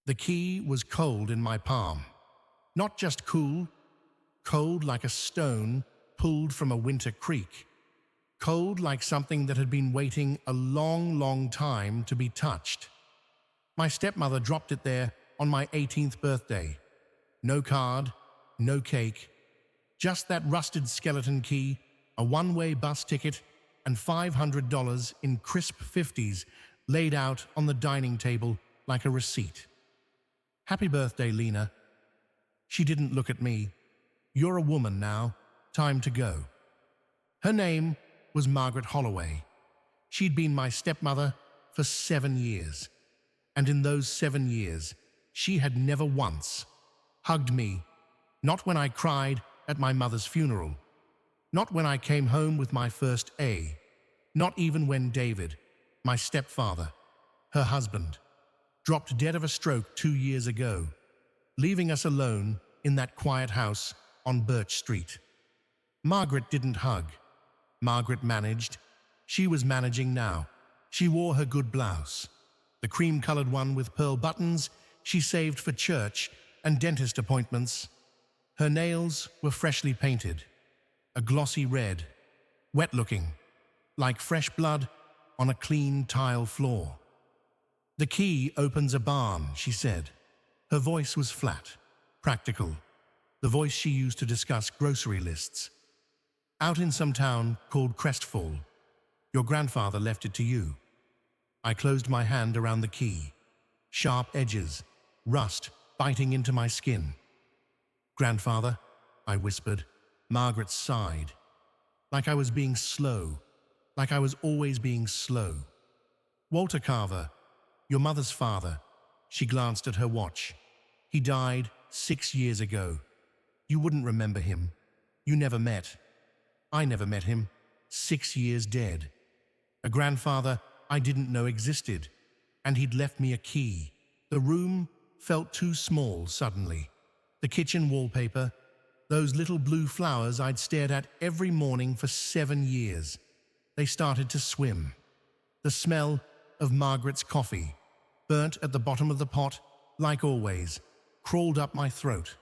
The key was cold in my palm. Not just cool, cold like a stone pulled from a winter creek. Cold like something that had been waiting a long, long time to be touched. My stepmother dropped it there on my 18th birthday. No card, no cake, just that rusted skeleton key, a one-way bus ticket, and $500 in crisp 50s laid out on the dining table like a receipt. Happy birthday, Lena. She didn't look at me. You're a woman now. Time to go. Her name was Margaret Holloway. She'd been my stepmother for 7 years. And in those 7 years, she had never once hugged me, not when I cried at my mother's funeral, not when I came home with my first A, not even when David, my stepfather, her husband, dropped dead of a stroke 2 years ago, leaving us alone in that quiet house on Birch Street. Margaret didn't hug. Margaret managed. She was managing now. She wore her good blouse, the cream-colored one with pearl buttons she saved for church and dentist appointments. Her nails were freshly painted, a glossy red, wet-looking, like fresh blood on a clean tile floor. The key opens a barn, she said. Her voice was flat, practical, the voice she used to discuss grocery lists. Out in some town called Crestfall, your grandfather left it to you. I closed my hand around the key, sharp edges, rust biting into my skin. Grandfather, I whispered. Margaret sighed, like I was being slow, like I was always being slow. Walter Carver, your mother's father. She glanced at her watch. He died 6 years ago. You wouldn't remember him. You never met. I never met him. 6 years dead. A grandfather I didn't know existed, and he'd left me a key. The room felt too small suddenly. The kitchen wallpaper, those little blue flowers I'd stared at every morning for 7 years. They started to swim. The smell of Margaret's coffee, burnt at the bottom of the pot, like always, crawled up my throat.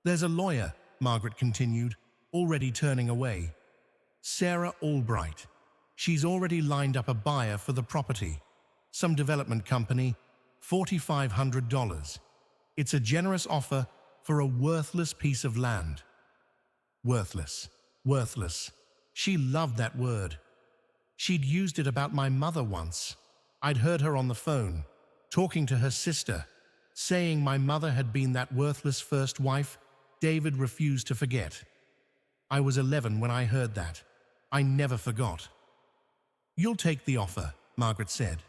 There's a lawyer, Margaret continued, already turning away. Sarah Albright. She's already lined up a buyer for the property. Some development company, $4,500. It's a generous offer for a worthless piece of land. Worthless. Worthless. She loved that word. She'd used it about my mother once. I'd heard her on the phone, talking to her sister, saying my mother had been that worthless first wife David refused to forget. I was 11 when I heard that. I never forgot. You'll take the offer, Margaret said.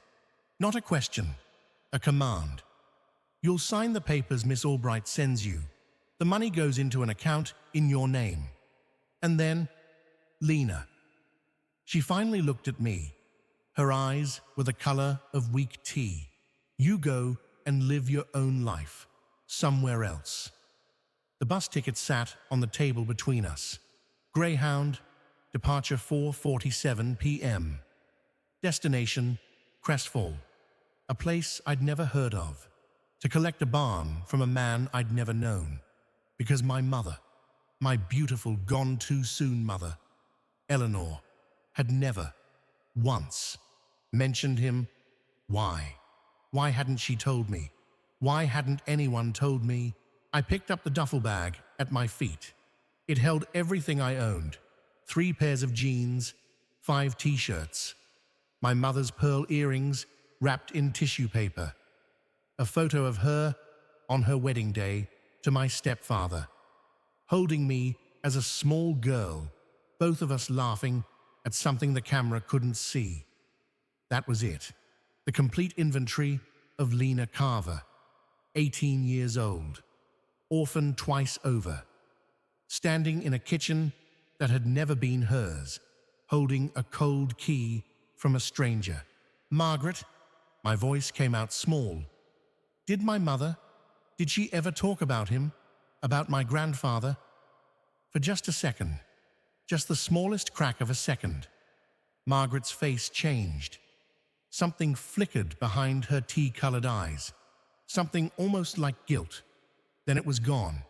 Not a question, a command. You'll sign the papers Miss Albright sends you. The money goes into an account in your name. And then, Lena. She finally looked at me. Her eyes were the color of weak tea. You go and live your own life, somewhere else. The bus ticket sat on the table between us. Greyhound, departure 4:47 p.m. Destination, Crestfall, a place I'd never heard of. To collect a barn from a man I'd never known. Because my mother, my beautiful gone too soon mother, Eleanor, had never, once, mentioned him. Why? Why hadn't she told me? Why hadn't anyone told me? I picked up the duffel bag at my feet. It held everything I owned. 3 pairs of jeans, 5 t-shirts, my mother's pearl earrings wrapped in tissue paper, a photo of her on her wedding day to my stepfather, holding me as a small girl, both of us laughing at something the camera couldn't see. That was it. The complete inventory of Lena Carver, 18 years old, orphaned twice over, standing in a kitchen that had never been hers, holding a cold key from a stranger. Margaret, my voice came out small. Did my mother, did she ever talk about him, about my grandfather? For just a second, just the smallest crack of a second, Margaret's face changed. Something flickered behind her tea-colored eyes. something almost like guilt. Then it was gone.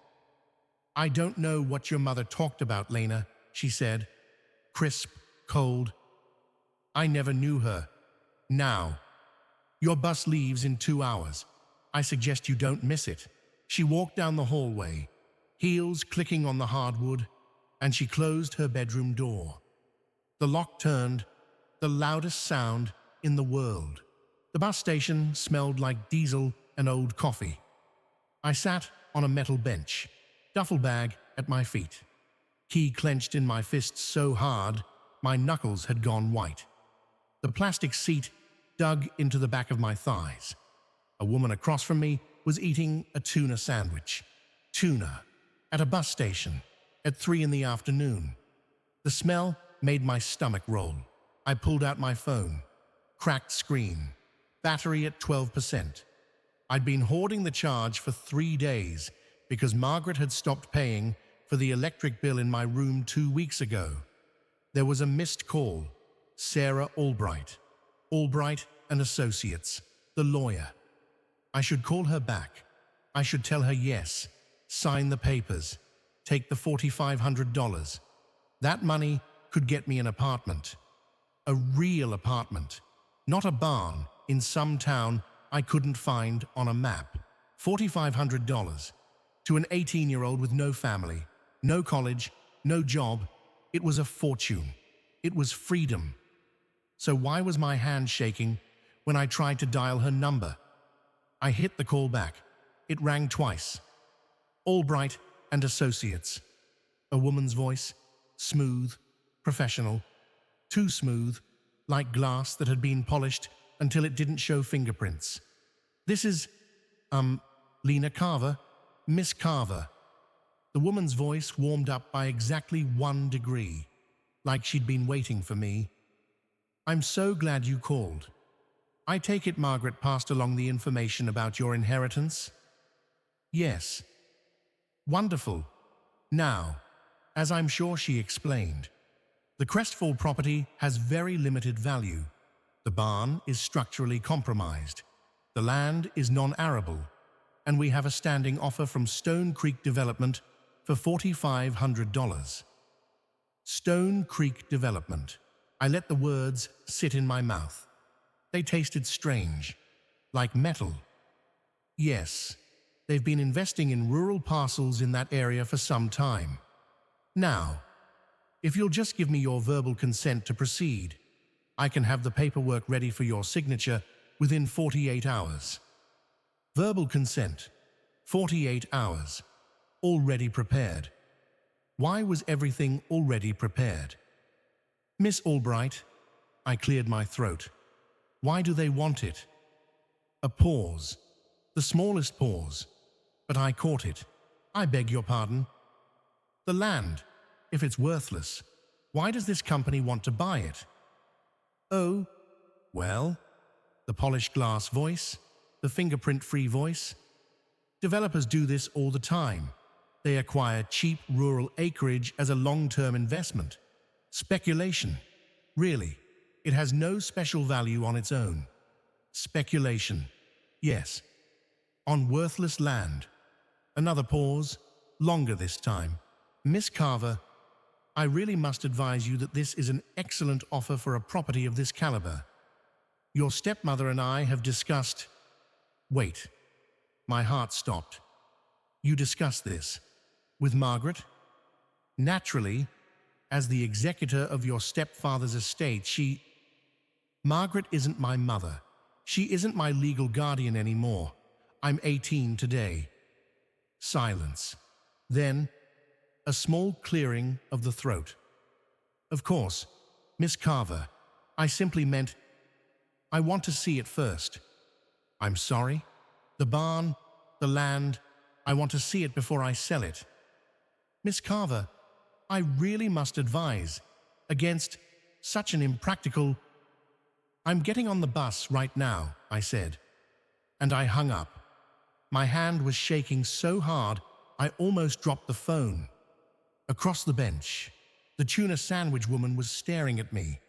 "I don't know what your mother talked about, Lena," she said, crisp, cold. "I never knew her. Now. Your bus leaves in 2 hours. I suggest you don't miss it." She walked down the hallway, heels clicking on the hardwood, and she closed her bedroom door. The lock turned, the loudest sound in the world. The bus station smelled like diesel and old coffee. I sat on a metal bench, duffel bag at my feet, key clenched in my fists so hard my knuckles had gone white. The plastic seat dug into the back of my thighs. A woman across from me was eating a tuna sandwich. Tuna at a bus station at 3 in the afternoon. The smell made my stomach roll. I pulled out my phone. Cracked screen. Battery at 12%. I'd been hoarding the charge for 3 days because Margaret had stopped paying for the electric bill in my room 2 weeks ago. There was a missed call. Sarah Albright. Albright and Associates, the lawyer. I should call her back. I should tell her yes, sign the papers, take the $4,500. That money could get me an apartment. A real apartment, not a barn in some town I couldn't find on a map. $4,500 to an 18-year-old with no family, no college, no job. It was a fortune. It was freedom. So why was my hand shaking when I tried to dial her number? I hit the call back. It rang twice. Albright and Associates. A woman's voice, smooth, professional, too smooth, like glass that had been polished until it didn't show fingerprints. "This is, Lena Carver, Miss Carver." The woman's voice warmed up by exactly 1 degree, like she'd been waiting for me. "I'm so glad you called. I take it Margaret passed along the information about your inheritance?" "Yes." "Wonderful. Now, as I'm sure she explained, the Crestfall property has very limited value. The barn is structurally compromised. The land is non-arable, and we have a standing offer from Stone Creek Development for $4,500. Stone Creek Development. I let the words sit in my mouth. They tasted strange, like metal. Yes, they've been investing in rural parcels in that area for some time. Now, if you'll just give me your verbal consent to proceed, I can have the paperwork ready for your signature within 48 hours. Verbal consent. 48 hours. Already prepared. Why was everything already prepared? "Miss Albright," I cleared my throat. "Why do they want it?" A pause. The smallest pause. But I caught it. "I beg your pardon." "The land. If it's worthless, why does this company want to buy it?" "Oh, well," the polished glass voice, the fingerprint-free voice. "Developers do this all the time. They acquire cheap rural acreage as a long-term investment. Speculation. Really, it has no special value on its own. Speculation. Yes. On worthless land." Another pause, longer this time. "Miss Carver, I really must advise you that this is an excellent offer for a property of this caliber. Your stepmother and I have discussed—" Wait. My heart stopped. "You discussed this with Margaret?" "Naturally, as the executor of your stepfather's estate, Margaret isn't my mother. She isn't my legal guardian anymore. I'm 18 today." Silence. Then, a small clearing of the throat. "Of course, Miss Carver, I simply meant, I want to see it first." "I'm sorry? The barn, the land, I want to see it before I sell it." "Miss Carver, I really must advise against such an impractical—" "I'm getting on the bus right now," I said. And I hung up. My hand was shaking so hard I almost dropped the phone. Across the bench, the tuna sandwich woman was staring at me.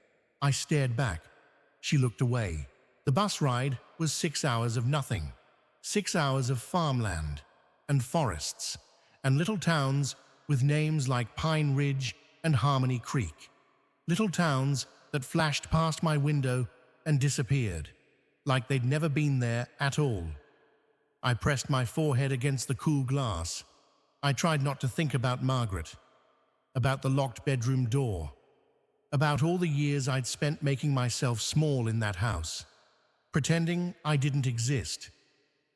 I stared back. She looked away. The bus ride was 6 hours of nothing. 6 hours of farmland and forests and little towns with names like Pine Ridge and Harmony Creek. Little towns that flashed past my window and disappeared, like they'd never been there at all. I pressed my forehead against the cool glass. I tried not to think about Margaret, about the locked bedroom door, about all the years I'd spent making myself small in that house, pretending I didn't exist.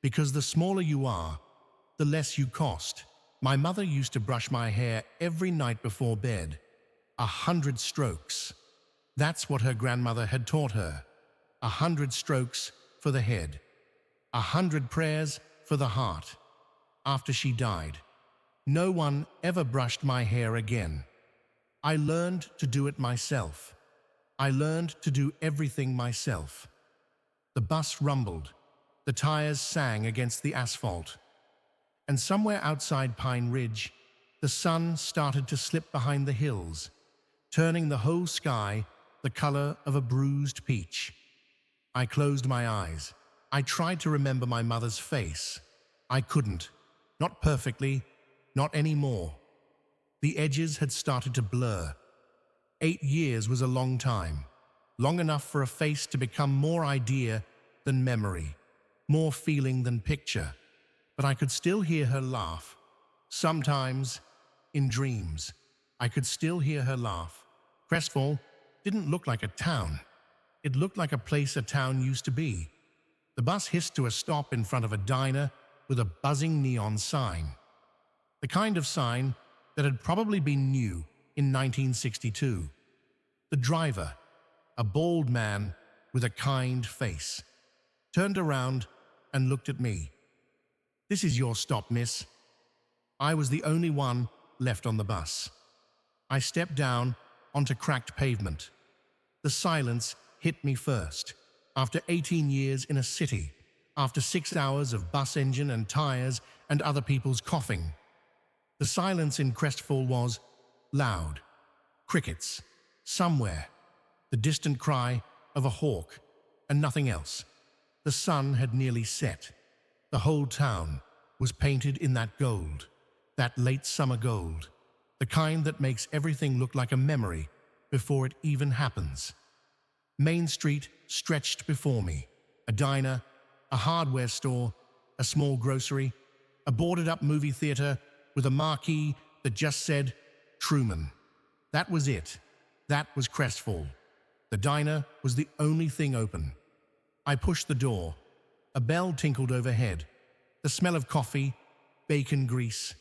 Because the smaller you are, the less you cost. My mother used to brush my hair every night before bed. 100 strokes. That's what her grandmother had taught her. 100 strokes for the head. 100 prayers for the heart. After she died, no one ever brushed my hair again. I learned to do it myself. I learned to do everything myself. The bus rumbled. The tires sang against the asphalt. And somewhere outside Pine Ridge, the sun started to slip behind the hills, turning the whole sky the color of a bruised peach. I closed my eyes. I tried to remember my mother's face. I couldn't. Not perfectly, not anymore. The edges had started to blur. 8 years was a long time, long enough for a face to become more idea than memory, more feeling than picture. But I could still hear her laugh. Sometimes, in dreams, I could still hear her laugh. Crestfall didn't look like a town. It looked like a place a town used to be. The bus hissed to a stop in front of a diner with a buzzing neon sign. The kind of sign that had probably been new in 1962. The driver, a bald man with a kind face, turned around and looked at me. "This is your stop, miss." I was the only one left on the bus. I stepped down onto cracked pavement. The silence hit me first. After 18 years in a city, after 6 hours of bus engine and tires and other people's coughing, the silence in Crestfall was loud. Crickets, somewhere, the distant cry of a hawk, and nothing else. The sun had nearly set. The whole town was painted in that gold, that late summer gold, the kind that makes everything look like a memory before it even happens. Main Street stretched before me. A diner, a hardware store, a small grocery, a boarded-up movie theater with a marquee that just said Truman. That was it. That was Crestfall. The diner was the only thing open. I pushed the door. A bell tinkled overhead. The smell of coffee, bacon grease,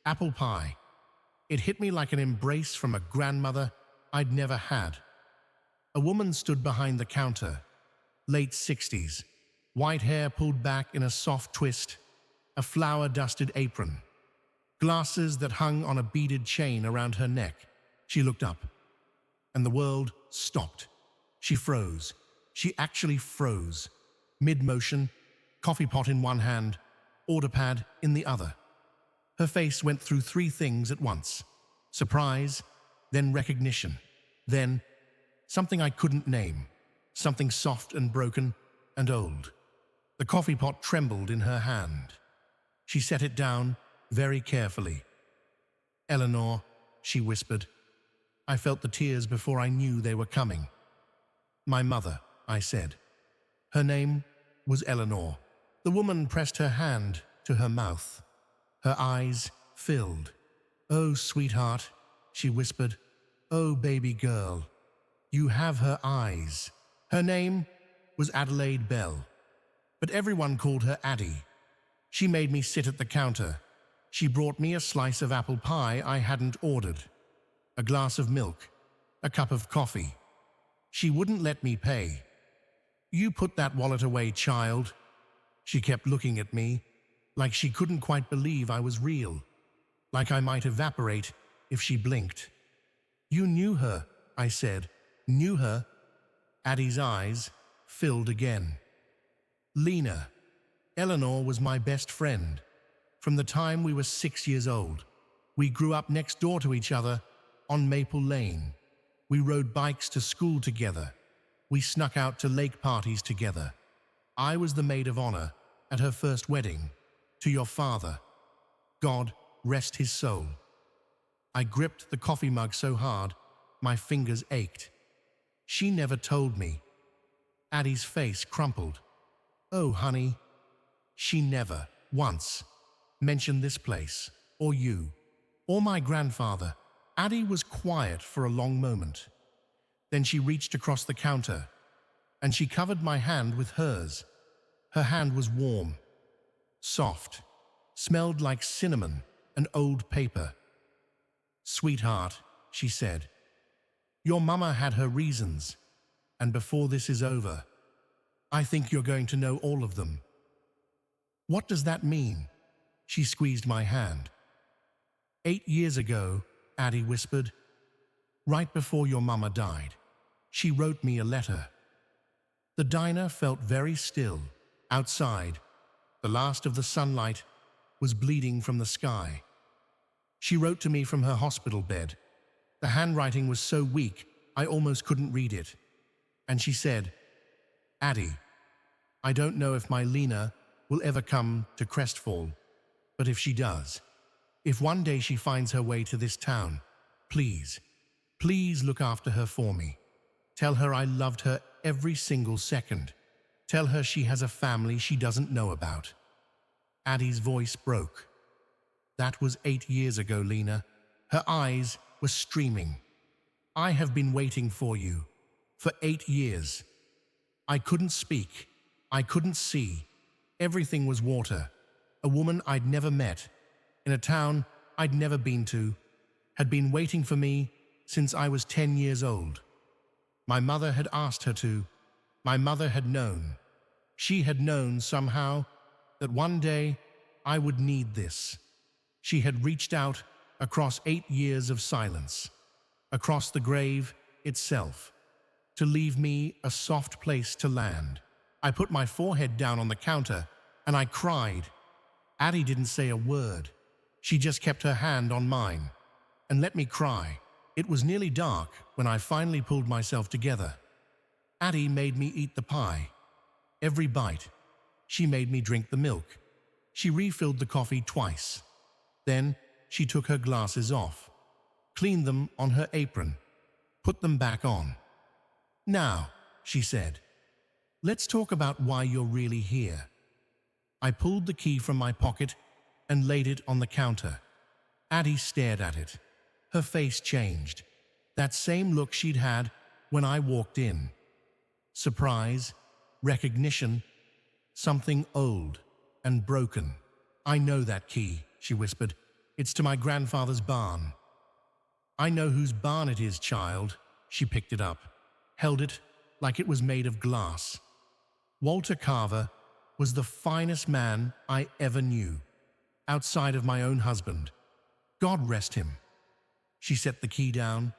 apple pie. It hit me like an embrace from a grandmother I'd never had. A woman stood behind the counter, late 60s, white hair pulled back in a soft twist, a flour-dusted apron, glasses that hung on a beaded chain around her neck. She looked up, and the world stopped. She froze. She actually froze. Mid-motion, coffee pot in one hand, order pad in the other. Her face went through 3 things at once: surprise, then recognition, then something I couldn't name, something soft and broken and old. The coffee pot trembled in her hand. She set it down very carefully. "Eleanor," she whispered. I felt the tears before I knew they were coming. "My mother," I said. Her name was Eleanor. The woman pressed her hand to her mouth. Her eyes filled. "Oh, sweetheart," she whispered. "Oh, baby girl. You have her eyes." Her name was Adelaide Bell, but everyone called her Addie. She made me sit at the counter. She brought me a slice of apple pie I hadn't ordered, a glass of milk, a cup of coffee. She wouldn't let me pay. "You put that wallet away, child." She kept looking at me, like she couldn't quite believe I was real, like I might evaporate if she blinked. "You knew her," I said. "Knew her?" Addie's eyes filled again. "Lena. Eleanor was my best friend. From the time we were 6 years old. We grew up next door to each other on Maple Lane. We rode bikes to school together. We snuck out to lake parties together. I was the maid of honor. at her first wedding, to your father. God rest his soul. I gripped the coffee mug so hard, my fingers ached. She never told me. Addie's face crumpled. Oh, honey, she never, once, mentioned this place, or you, or my grandfather. Addie was quiet for a long moment. Then she reached across the counter, and she covered my hand with hers. Her hand was warm, soft, smelled like cinnamon and old paper. Sweetheart, she said, your mama had her reasons, and before this is over, I think you're going to know all of them. What does that mean? She squeezed my hand. 8 years ago, Addie whispered, right before your mama died, she wrote me a letter. The diner felt very still. Outside, the last of the sunlight was bleeding from the sky. She wrote to me from her hospital bed. The handwriting was so weak, I almost couldn't read it. And she said, Addie, I don't know if my Lena will ever come to Crestfall, but if she does, if one day she finds her way to this town, please, please look after her for me. Tell her I loved her every single second. Tell her she has a family she doesn't know about. Addie's voice broke. That was 8 years ago, Lena. Her eyes were streaming. I have been waiting for you for 8 years. I couldn't speak. I couldn't see. Everything was water. A woman I'd never met, in a town I'd never been to, had been waiting for me since I was 10 years old. My mother had asked her to. My mother had known. She had known somehow that one day I would need this. She had reached out across 8 years of silence, across the grave itself, to leave me a soft place to land. I put my forehead down on the counter and I cried. Addie didn't say a word. She just kept her hand on mine and let me cry. It was nearly dark when I finally pulled myself together. Addie made me eat the pie. Every bite. She made me drink the milk. She refilled the coffee twice. Then she took her glasses off, cleaned them on her apron, put them back on. Now, she said, let's talk about why you're really here. I pulled the key from my pocket and laid it on the counter. Addie stared at it. Her face changed. That same look she'd had when I walked in. Surprise, recognition, something old and broken. I know that key, she whispered. It's to my grandfather's barn. I know whose barn it is, child. She picked it up, held it like it was made of glass. Walter Carver was the finest man I ever knew, outside of my own husband. God rest him. She set the key down.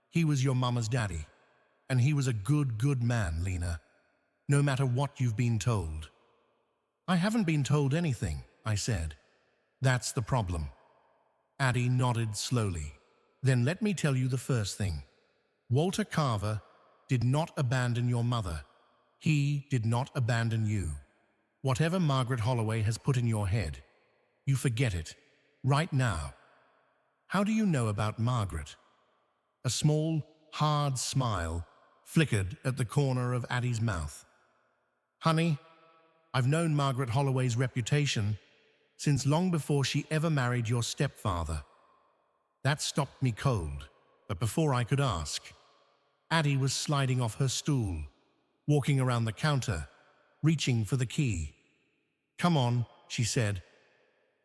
He was your mama's daddy, and he was a good man, Lena, no matter what you've been told. I haven't been told anything, I said. That's the problem. Addie nodded slowly. Then let me tell you the first thing. Walter Carver did not abandon your mother. He did not abandon you. Whatever Margaret Holloway has put in your head, you forget it, right now. How do you know about Margaret? A small, hard smile flickered at the corner of Addie's mouth. Honey, I've known Margaret Holloway's reputation since long before she ever married your stepfather. That stopped me cold, but before I could ask, Addie was sliding off her stool, walking around the counter, reaching for the key. Come on, she said.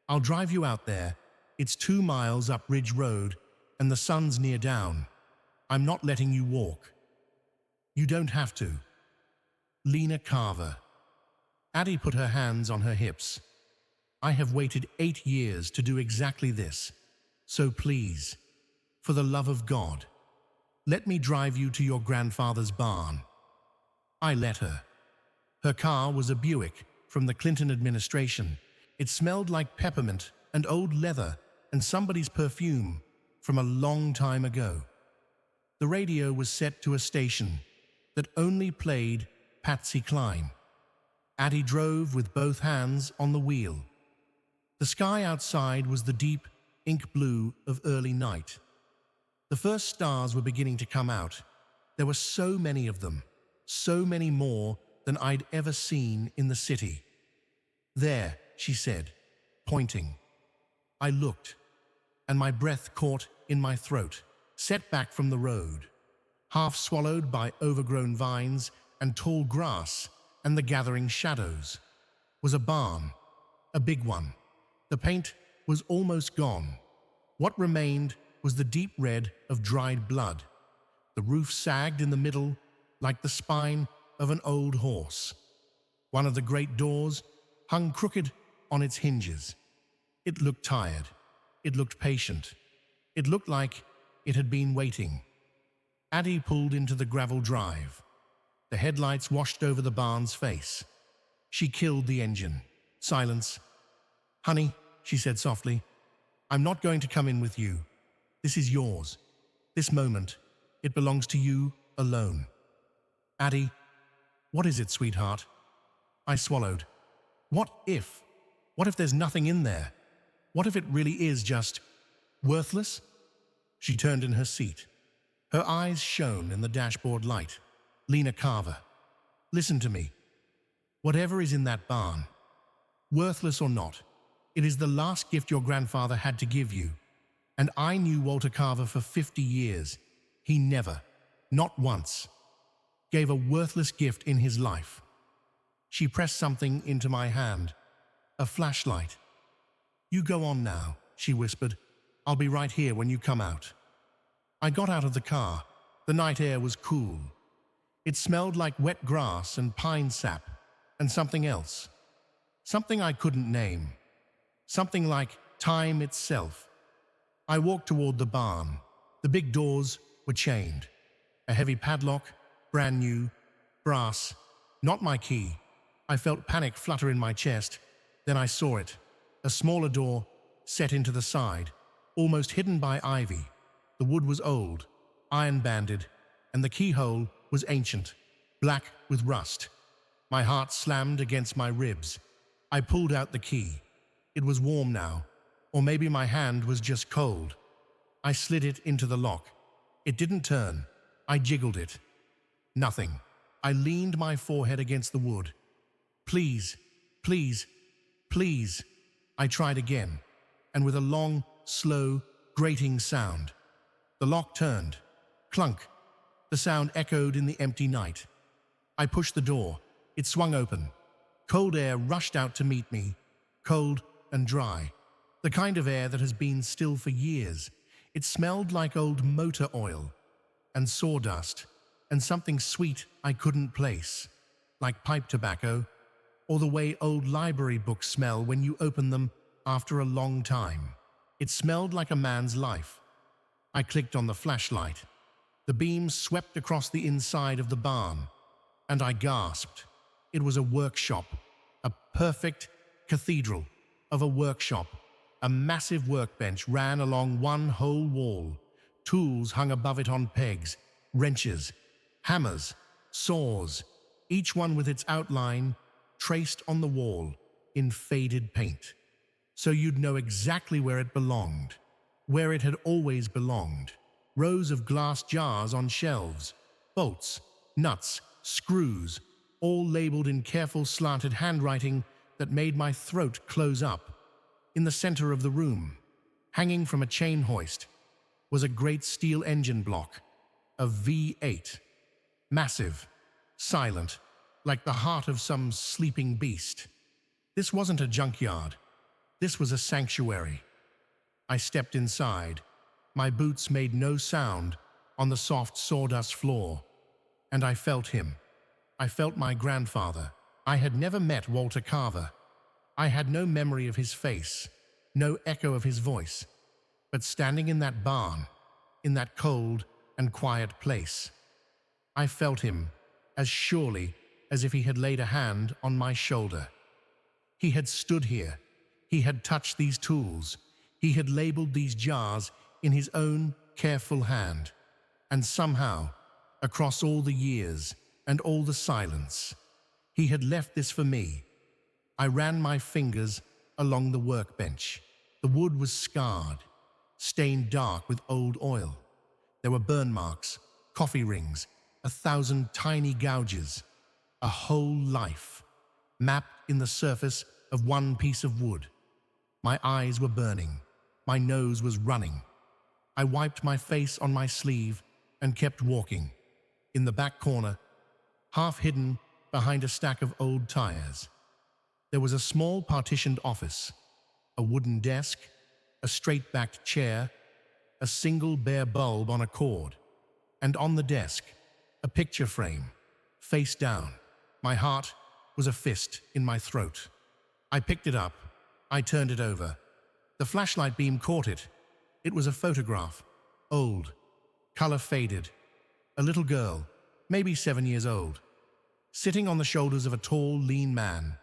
I'll drive you out there. It's 2 miles up Ridge Road, and the sun's near down. I'm not letting you walk. You don't have to. Lena Carver. Addie put her hands on her hips. I have waited 8 years to do exactly this. So please, for the love of God, let me drive you to your grandfather's barn. I let her. Her car was a Buick from the Clinton administration. It smelled like peppermint and old leather and somebody's perfume from a long time ago. The radio was set to a station that only played Patsy Cline. Addie drove with both hands on the wheel. The sky outside was the deep ink blue of early night. The first stars were beginning to come out. There were so many of them, so many more than I'd ever seen in the city. "There," she said, pointing. I looked, and my breath caught in my throat, set back from the road, half swallowed by overgrown vines and tall grass and the gathering shadows, was a barn, a big one. The paint was almost gone. What remained was the deep red of dried blood. The roof sagged in the middle like the spine of an old horse. One of the great doors hung crooked on its hinges. It looked tired. It looked patient. It looked like it had been waiting. Addie pulled into the gravel drive. The headlights washed over the barn's face. She killed the engine. Silence. "Honey," she said softly, "I'm not going to come in with you. This is yours. This moment, it belongs to you alone." "Addie, what is it, sweetheart?" I swallowed. What if? What if there's nothing in there? What if it really is just worthless? She turned in her seat. Her eyes shone in the dashboard light. "Lena Carver, listen to me. Whatever is in that barn, worthless or not, it is the last gift your grandfather had to give you. And I knew Walter Carver for 50 years. He never, not once, gave a worthless gift in his life." She pressed something into my hand, a flashlight. "You go on now," she whispered. "I'll be right here when you come out." I got out of the car. The night air was cool. It smelled like wet grass and pine sap and something else. Something I couldn't name. Something like time itself. I walked toward the barn. The big doors were chained. A heavy padlock, brand new, brass, not my key. I felt panic flutter in my chest. Then I saw it. A smaller door set into the side, almost hidden by ivy. The wood was old, iron-banded, and the keyhole was ancient, black with rust. My heart slammed against my ribs. I pulled out the key. It was warm now, or maybe my hand was just cold. I slid it into the lock. It didn't turn. I jiggled it. Nothing. I leaned my forehead against the wood. "Please, please, please." I tried again, and with a long, slow, grating sound. The lock turned. Clunk. The sound echoed in the empty night. I pushed the door. It swung open. Cold air rushed out to meet me, cold and dry. The kind of air that has been still for years. It smelled like old motor oil and sawdust and something sweet I couldn't place, like pipe tobacco, or the way old library books smell when you open them after a long time. It smelled like a man's life. I clicked on the flashlight. The beam swept across the inside of the barn, and I gasped. It was a workshop, a perfect cathedral of a workshop. A massive workbench ran along one whole wall. Tools hung above it on pegs, wrenches, hammers, saws, each one with its outline traced on the wall in faded paint. So you'd know exactly where it belonged, where it had always belonged. Rows of glass jars on shelves, bolts, nuts, screws, all labeled in careful slanted handwriting that made my throat close up. In the center of the room, hanging from a chain hoist, was a great steel engine block, a V8. Massive, silent, like the heart of some sleeping beast. This wasn't a junkyard. This was a sanctuary. I stepped inside. My boots made no sound on the soft sawdust floor. And I felt him. I felt my grandfather. I had never met Walter Carver. I had no memory of his face, no echo of his voice. But standing in that barn, in that cold and quiet place, I felt him as surely as if he had laid a hand on my shoulder. He had stood here. He had touched these tools. He had labeled these jars in his own careful hand. And somehow, across all the years and all the silence, He had left this for me. I ran my fingers along the workbench. The wood was scarred, stained dark with old oil. There were burn marks, coffee rings, 1,000 tiny gouges, a whole life, mapped in the surface of one piece of wood. My eyes were burning. My nose was running. I wiped my face on my sleeve and kept walking. In the back corner, half hidden behind a stack of old tires, there was a small partitioned office, a wooden desk, a straight-backed chair, a single bare bulb on a cord, and on the desk, a picture frame, face down. My heart was a fist in my throat. I picked it up. I turned it over. The flashlight beam caught it. It was a photograph, old, color faded. A little girl, maybe 7 years old, sitting on the shoulders of a tall, lean man,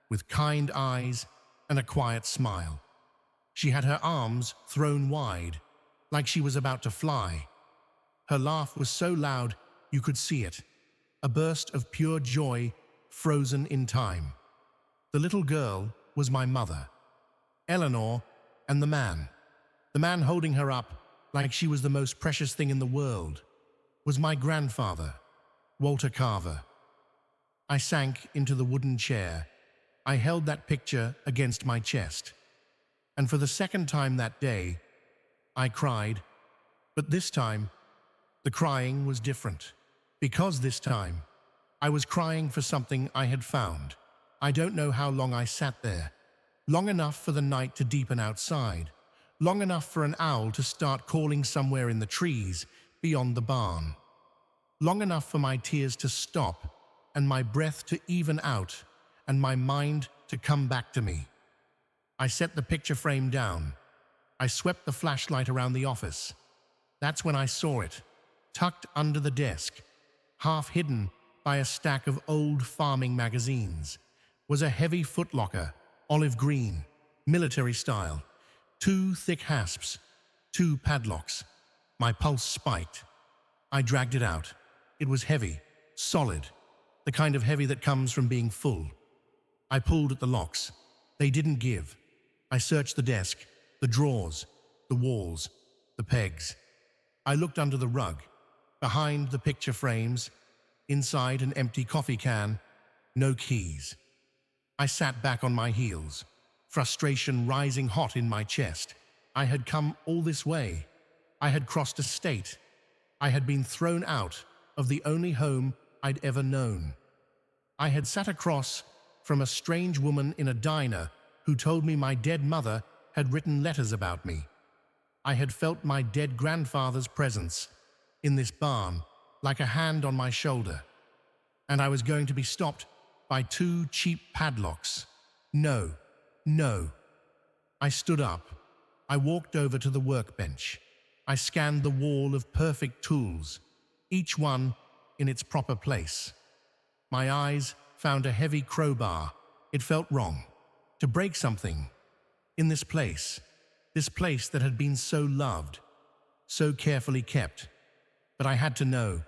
with kind eyes and a quiet smile. She had her arms thrown wide, like she was about to fly. Her laugh was so loud you could see it, a burst of pure joy frozen in time. The little girl was my mother, Eleanor, and the man holding her up like she was the most precious thing in the world, was my grandfather, Walter Carver. I sank into the wooden chair. I held that picture against my chest. And for the second time that day, I cried. But this time, the crying was different. Because this time, I was crying for something I had found. I don't know how long I sat there. Long enough for the night to deepen outside. Long enough for an owl to start calling somewhere in the trees beyond the barn. Long enough for my tears to stop and my breath to even out and my mind to come back to me. I set the picture frame down. I swept the flashlight around the office. That's when I saw it, tucked under the desk, half hidden by a stack of old farming magazines, was a heavy footlocker, olive green, military style, 2 thick hasps, 2 padlocks. My pulse spiked. I dragged it out. It was heavy, solid, the kind of heavy that comes from being full. I pulled at the locks. They didn't give. I searched the desk, the drawers, the walls, the pegs. I looked under the rug, behind the picture frames, inside an empty coffee can, no keys. I sat back on my heels, frustration rising hot in my chest. I had come all this way. I had crossed a state. I had been thrown out of the only home I'd ever known. I had sat across from a strange woman in a diner who told me my dead mother had written letters about me. I had felt my dead grandfather's presence in this barn like a hand on my shoulder, and I was going to be stopped by 2 cheap padlocks. No, no. I stood up. I walked over to the workbench. I scanned the wall of perfect tools, each one in its proper place. My eyes found a heavy crowbar. It felt wrong to break something in this place that had been so loved, so carefully kept. But I had to know.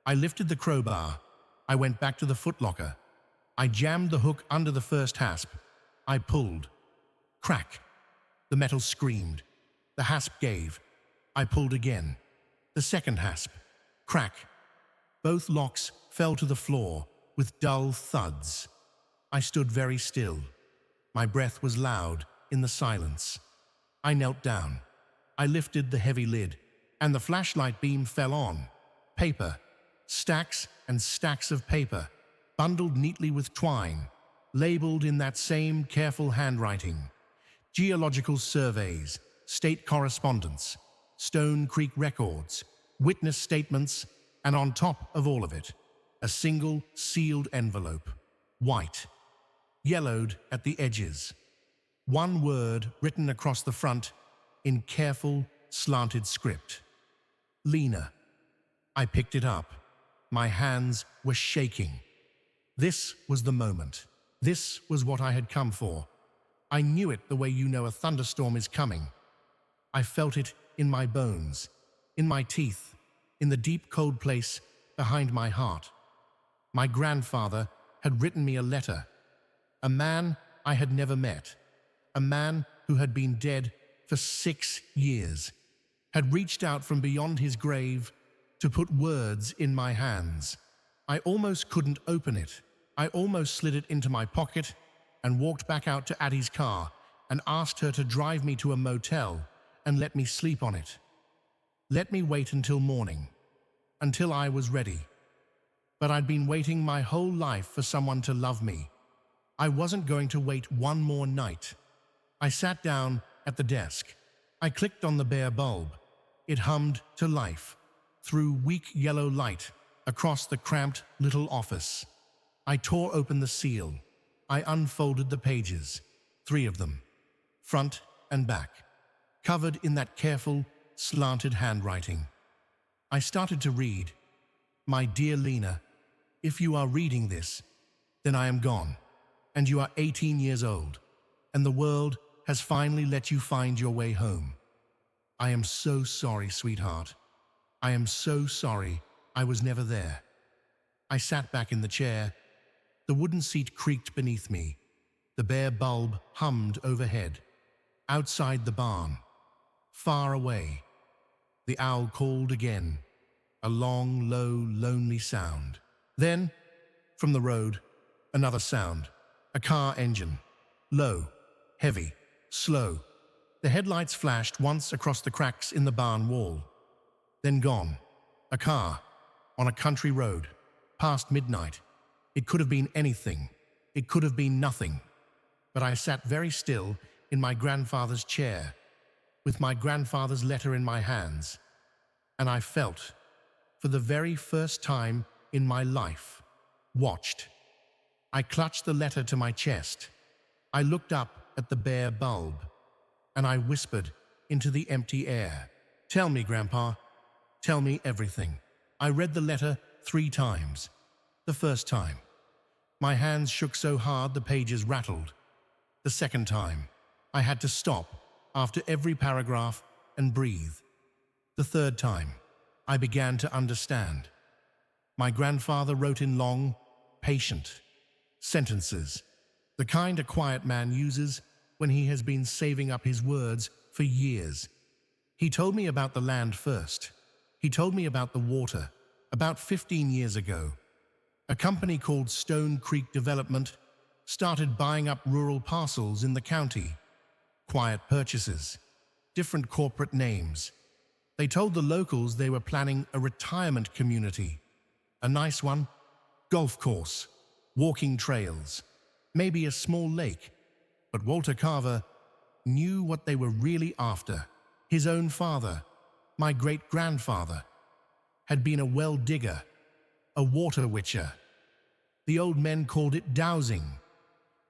I lifted the crowbar. I went back to the footlocker. I jammed the hook under the first hasp. I pulled. Crack. The metal screamed. The hasp gave. I pulled again. The second hasp. Crack. Both locks fell to the floor with dull thuds. I stood very still. My breath was loud in the silence. I knelt down. I lifted the heavy lid, and the flashlight beam fell on. Paper. Stacks and stacks of paper, bundled neatly with twine, labeled in that same careful handwriting. Geological surveys, state correspondence, Stone Creek records, witness statements, and on top of all of it, a single sealed envelope, white, yellowed at the edges. One word written across the front in careful, slanted script. Lena. I picked it up. My hands were shaking. This was the moment. This was what I had come for. I knew it the way you know a thunderstorm is coming. I felt it in my bones, in my teeth, in the deep cold place behind my heart. My grandfather had written me a letter. A man I had never met. A man who had been dead for 6 years. Had reached out from beyond his grave to put words in my hands. I almost couldn't open it. I almost slid it into my pocket and walked back out to Addie's car and asked her to drive me to a motel and let me sleep on it. Let me wait until morning, until I was ready. But I'd been waiting my whole life for someone to love me. I wasn't going to wait one more night. I sat down at the desk. I clicked on the bare bulb. It hummed to life, through weak yellow light, across the cramped little office. I tore open the seal. I unfolded the pages, 3 of them, front and back, covered in that careful, slanted handwriting. I started to read. My dear Lena, if you are reading this, then I am gone, and you are 18 years old, and the world has finally let you find your way home. I am so sorry, sweetheart. I am so sorry I was never there. I sat back in the chair. The wooden seat creaked beneath me. The bare bulb hummed overhead. Outside the barn, far away, the owl called again, a long, low, lonely sound. Then, from the road, another sound, a car engine, low, heavy, slow. The headlights flashed once across the cracks in the barn wall. Then gone. A car, on a country road, past midnight. It could have been anything. It could have been nothing. But I sat very still in my grandfather's chair, with my grandfather's letter in my hands, and I felt, for the very first time in my life, watched. I clutched the letter to my chest. I looked up at the bare bulb, and I whispered into the empty air, "Tell me, Grandpa. Tell me everything." I read the letter 3 times. The first time, my hands shook so hard the pages rattled. The second time, I had to stop after every paragraph and breathe. The third time, I began to understand. My grandfather wrote in long, patient sentences, the kind a quiet man uses when he has been saving up his words for years. He told me about the land first. He told me about the water. About 15 years ago, a company called Stone Creek Development started buying up rural parcels in the county. Quiet purchases, different corporate names. They told the locals they were planning a retirement community. A nice one, golf course, walking trails, maybe a small lake. But Walter Carver knew what they were really after. His own father, my great-grandfather, had been a well digger, a water witcher. The old men called it dowsing.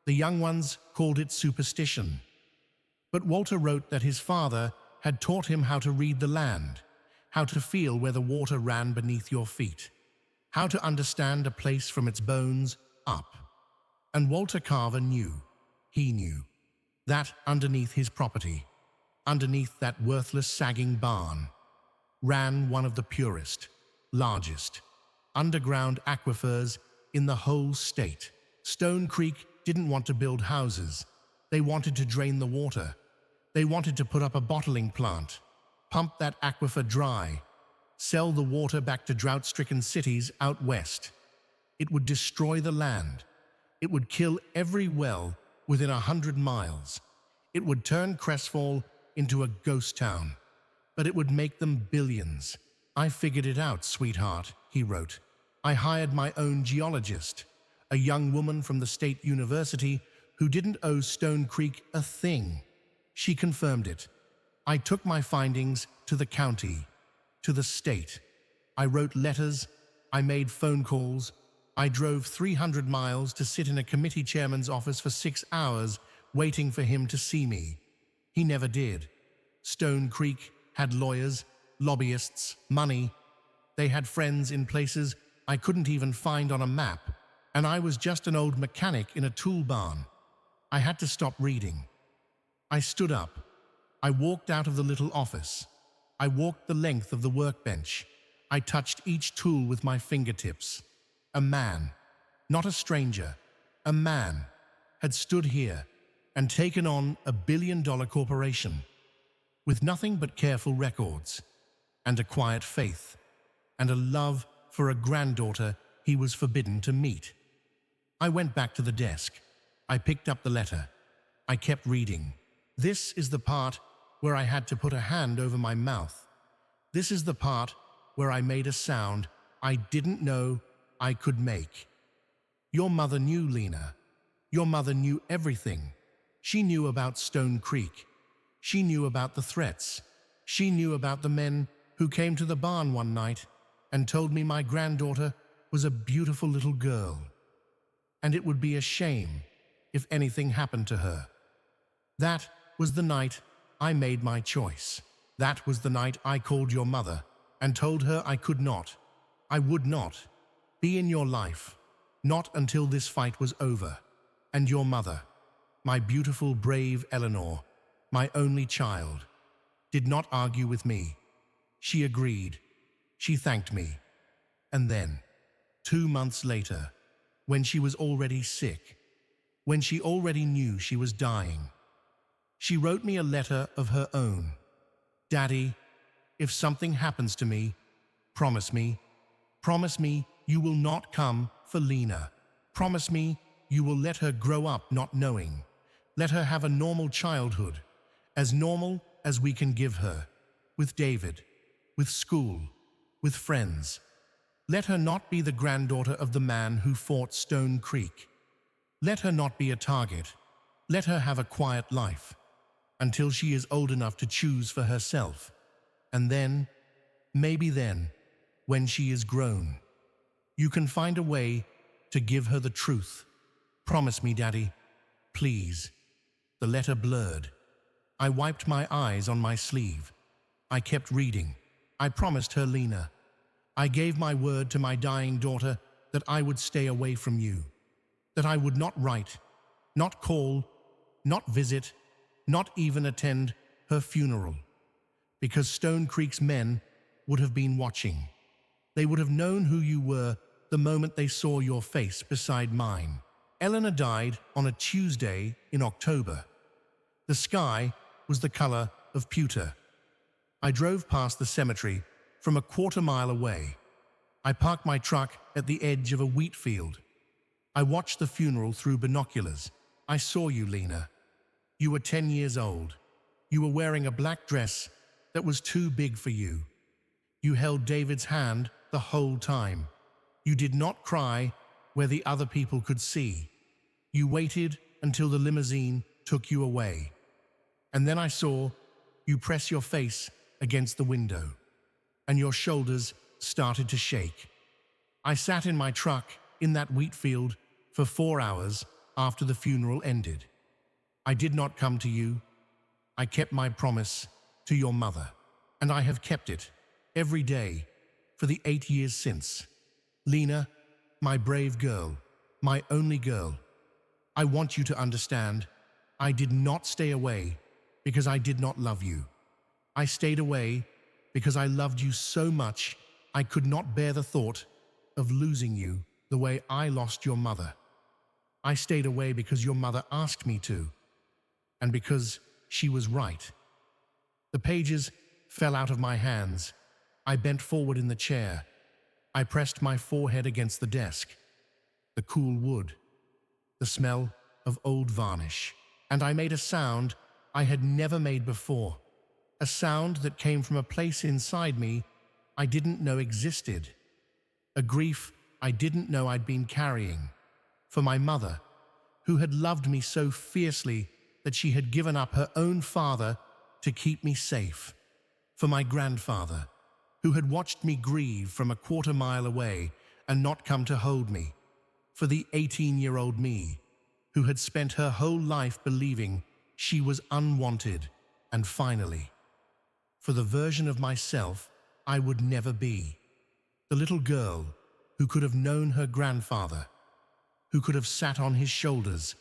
The young ones called it superstition. But Walter wrote that his father had taught him how to read the land, how to feel where the water ran beneath your feet, how to understand a place from its bones up. And Walter Carver knew, he knew, that underneath his property, underneath that worthless sagging barn, ran one of the purest, largest, underground aquifers in the whole state. Stone Creek didn't want to build houses. They wanted to drain the water. They wanted to put up a bottling plant, pump that aquifer dry, sell the water back to drought-stricken cities out west. It would destroy the land. It would kill every well within 100 miles. It would turn Crestfall into a ghost town, but it would make them billions. I figured it out, sweetheart, he wrote. I hired my own geologist, a young woman from the state university who didn't owe Stone Creek a thing. She confirmed it. I took my findings to the county, to the state. I wrote letters. I made phone calls. I drove 300 miles to sit in a committee chairman's office for 6 hours, waiting for him to see me. He never did. Stone Creek had lawyers, lobbyists, money. They had friends in places I couldn't even find on a map, and I was just an old mechanic in a tool barn. I had to stop reading. I stood up. I walked out of the little office. I walked the length of the workbench. I touched each tool with my fingertips. A man, not a stranger, a man, had stood here and taken on a $1 billion corporation with nothing but careful records and a quiet faith and a love for a granddaughter he was forbidden to meet. I went back to the desk. I picked up the letter. I kept reading. This is the part where I had to put a hand over my mouth. This is the part where I made a sound I didn't know I could make. Your mother knew, Lena. Your mother knew everything. She knew about Stone Creek. She knew about the threats. She knew about the men who came to the barn one night and told me my granddaughter was a beautiful little girl, and it would be a shame if anything happened to her. That was the night I made my choice. That was the night I called your mother and told her I could not, I would not, be in your life, not until this fight was over. And your mother, my beautiful, brave Eleanor, my only child, did not argue with me. She agreed. She thanked me. And then, 2 months later, when she was already sick, when she already knew she was dying, she wrote me a letter of her own. Daddy, if something happens to me, promise me you will not come for Lena. Promise me you will let her grow up not knowing. Let her have a normal childhood, as normal as we can give her, with David, with school, with friends. Let her not be the granddaughter of the man who fought Stone Creek. Let her not be a target. Let her have a quiet life until she is old enough to choose for herself. And then, maybe then, when she is grown, you can find a way to give her the truth. Promise me, Daddy, please. The letter blurred. I wiped my eyes on my sleeve. I kept reading. I promised her Lena. I gave my word to my dying daughter that I would stay away from you, that I would not write, not call, not visit, not even attend her funeral, because Stone Creek's men would have been watching. They would have known who you were the moment they saw your face beside mine. Eleanor died on a Tuesday in October. The sky was the color of pewter. I drove past the cemetery from a quarter-mile away. I parked my truck at the edge of a wheat field. I watched the funeral through binoculars. I saw you, Lena. You were 10 years old. You were wearing a black dress that was too big for you. You held David's hand the whole time. You did not cry where the other people could see. You waited until the limousine took you away. And then I saw you press your face against the window, and your shoulders started to shake. I sat in my truck in that wheat field for 4 hours after the funeral ended. I did not come to you. I kept my promise to your mother, and I have kept it every day for the 8 years since. Lena, my brave girl, my only girl, I want you to understand, I did not stay away because I did not love you. I stayed away because I loved you so much I could not bear the thought of losing you the way I lost your mother. I stayed away because your mother asked me to, and because she was right. The pages fell out of my hands. I bent forward in the chair. I pressed my forehead against the desk. The cool wood, the smell of old varnish, and I made a sound I had never made before, a sound that came from a place inside me I didn't know existed, a grief I didn't know I'd been carrying, for my mother, who had loved me so fiercely that she had given up her own father to keep me safe, for my grandfather, who had watched me grieve from a quarter-mile away and not come to hold me, for the 18-year-old me, who had spent her whole life believing she was unwanted, and finally, for the version of myself I would never be, the little girl who could have known her grandfather, who could have sat on his shoulders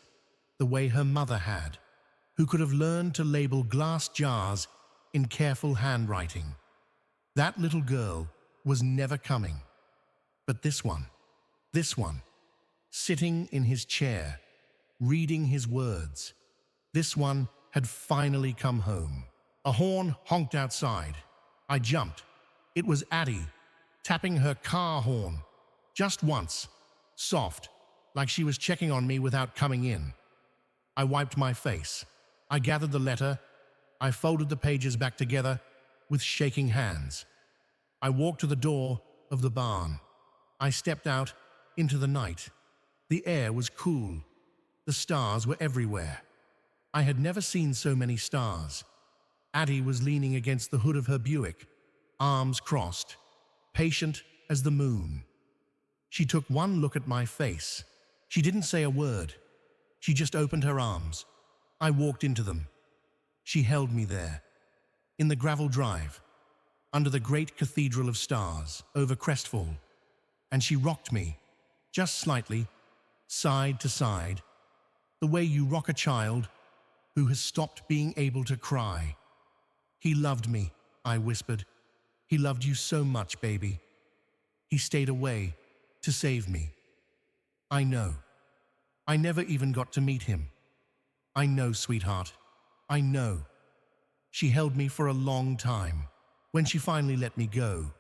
the way her mother had, who could have learned to label glass jars in careful handwriting. That little girl was never coming. But this one, sitting in his chair, reading his words. This one had finally come home. A horn honked outside. I jumped. It was Addie, tapping her car horn. Just once, soft, like she was checking on me without coming in. I wiped my face. I gathered the letter. I folded the pages back together with shaking hands. I walked to the door of the barn. I stepped out into the night. The air was cool. The stars were everywhere. I had never seen so many stars. Addie was leaning against the hood of her Buick, arms crossed, patient as the moon. She took one look at my face. She didn't say a word. She just opened her arms. I walked into them. She held me there, in the gravel drive, under the great cathedral of stars, over Crestfall, and she rocked me, just slightly, side to side, the way you rock a child who has stopped being able to cry. He loved me, I whispered. He loved you so much, baby. He stayed away to save me. I know. I never even got to meet him. I know, sweetheart. I know. She held me for a long time. When she finally let me go,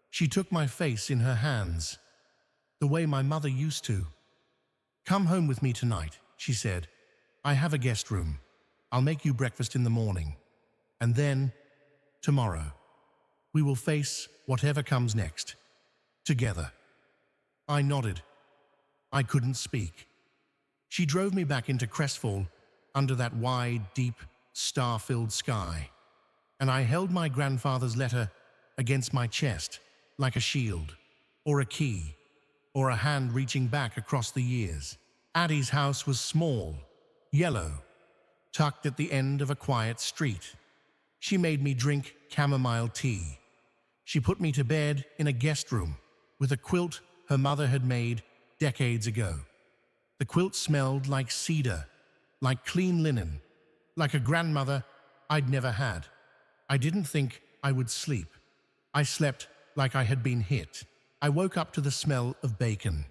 she took my face in her hands, the way my mother used to. Come home with me tonight, she said. I have a guest room. I'll make you breakfast in the morning. And then, tomorrow, we will face whatever comes next, together. I nodded. I couldn't speak. She drove me back into Crestfall under that wide, deep, star-filled sky, and I held my grandfather's letter against my chest like a shield, or a key, or a hand reaching back across the years. Addie's house was small, yellow, tucked at the end of a quiet street. She made me drink chamomile tea. She put me to bed in a guest room with a quilt her mother had made decades ago. The quilt smelled like cedar, like clean linen, like a grandmother I'd never had. I didn't think I would sleep. I slept like I had been hit. I woke up to the smell of bacon.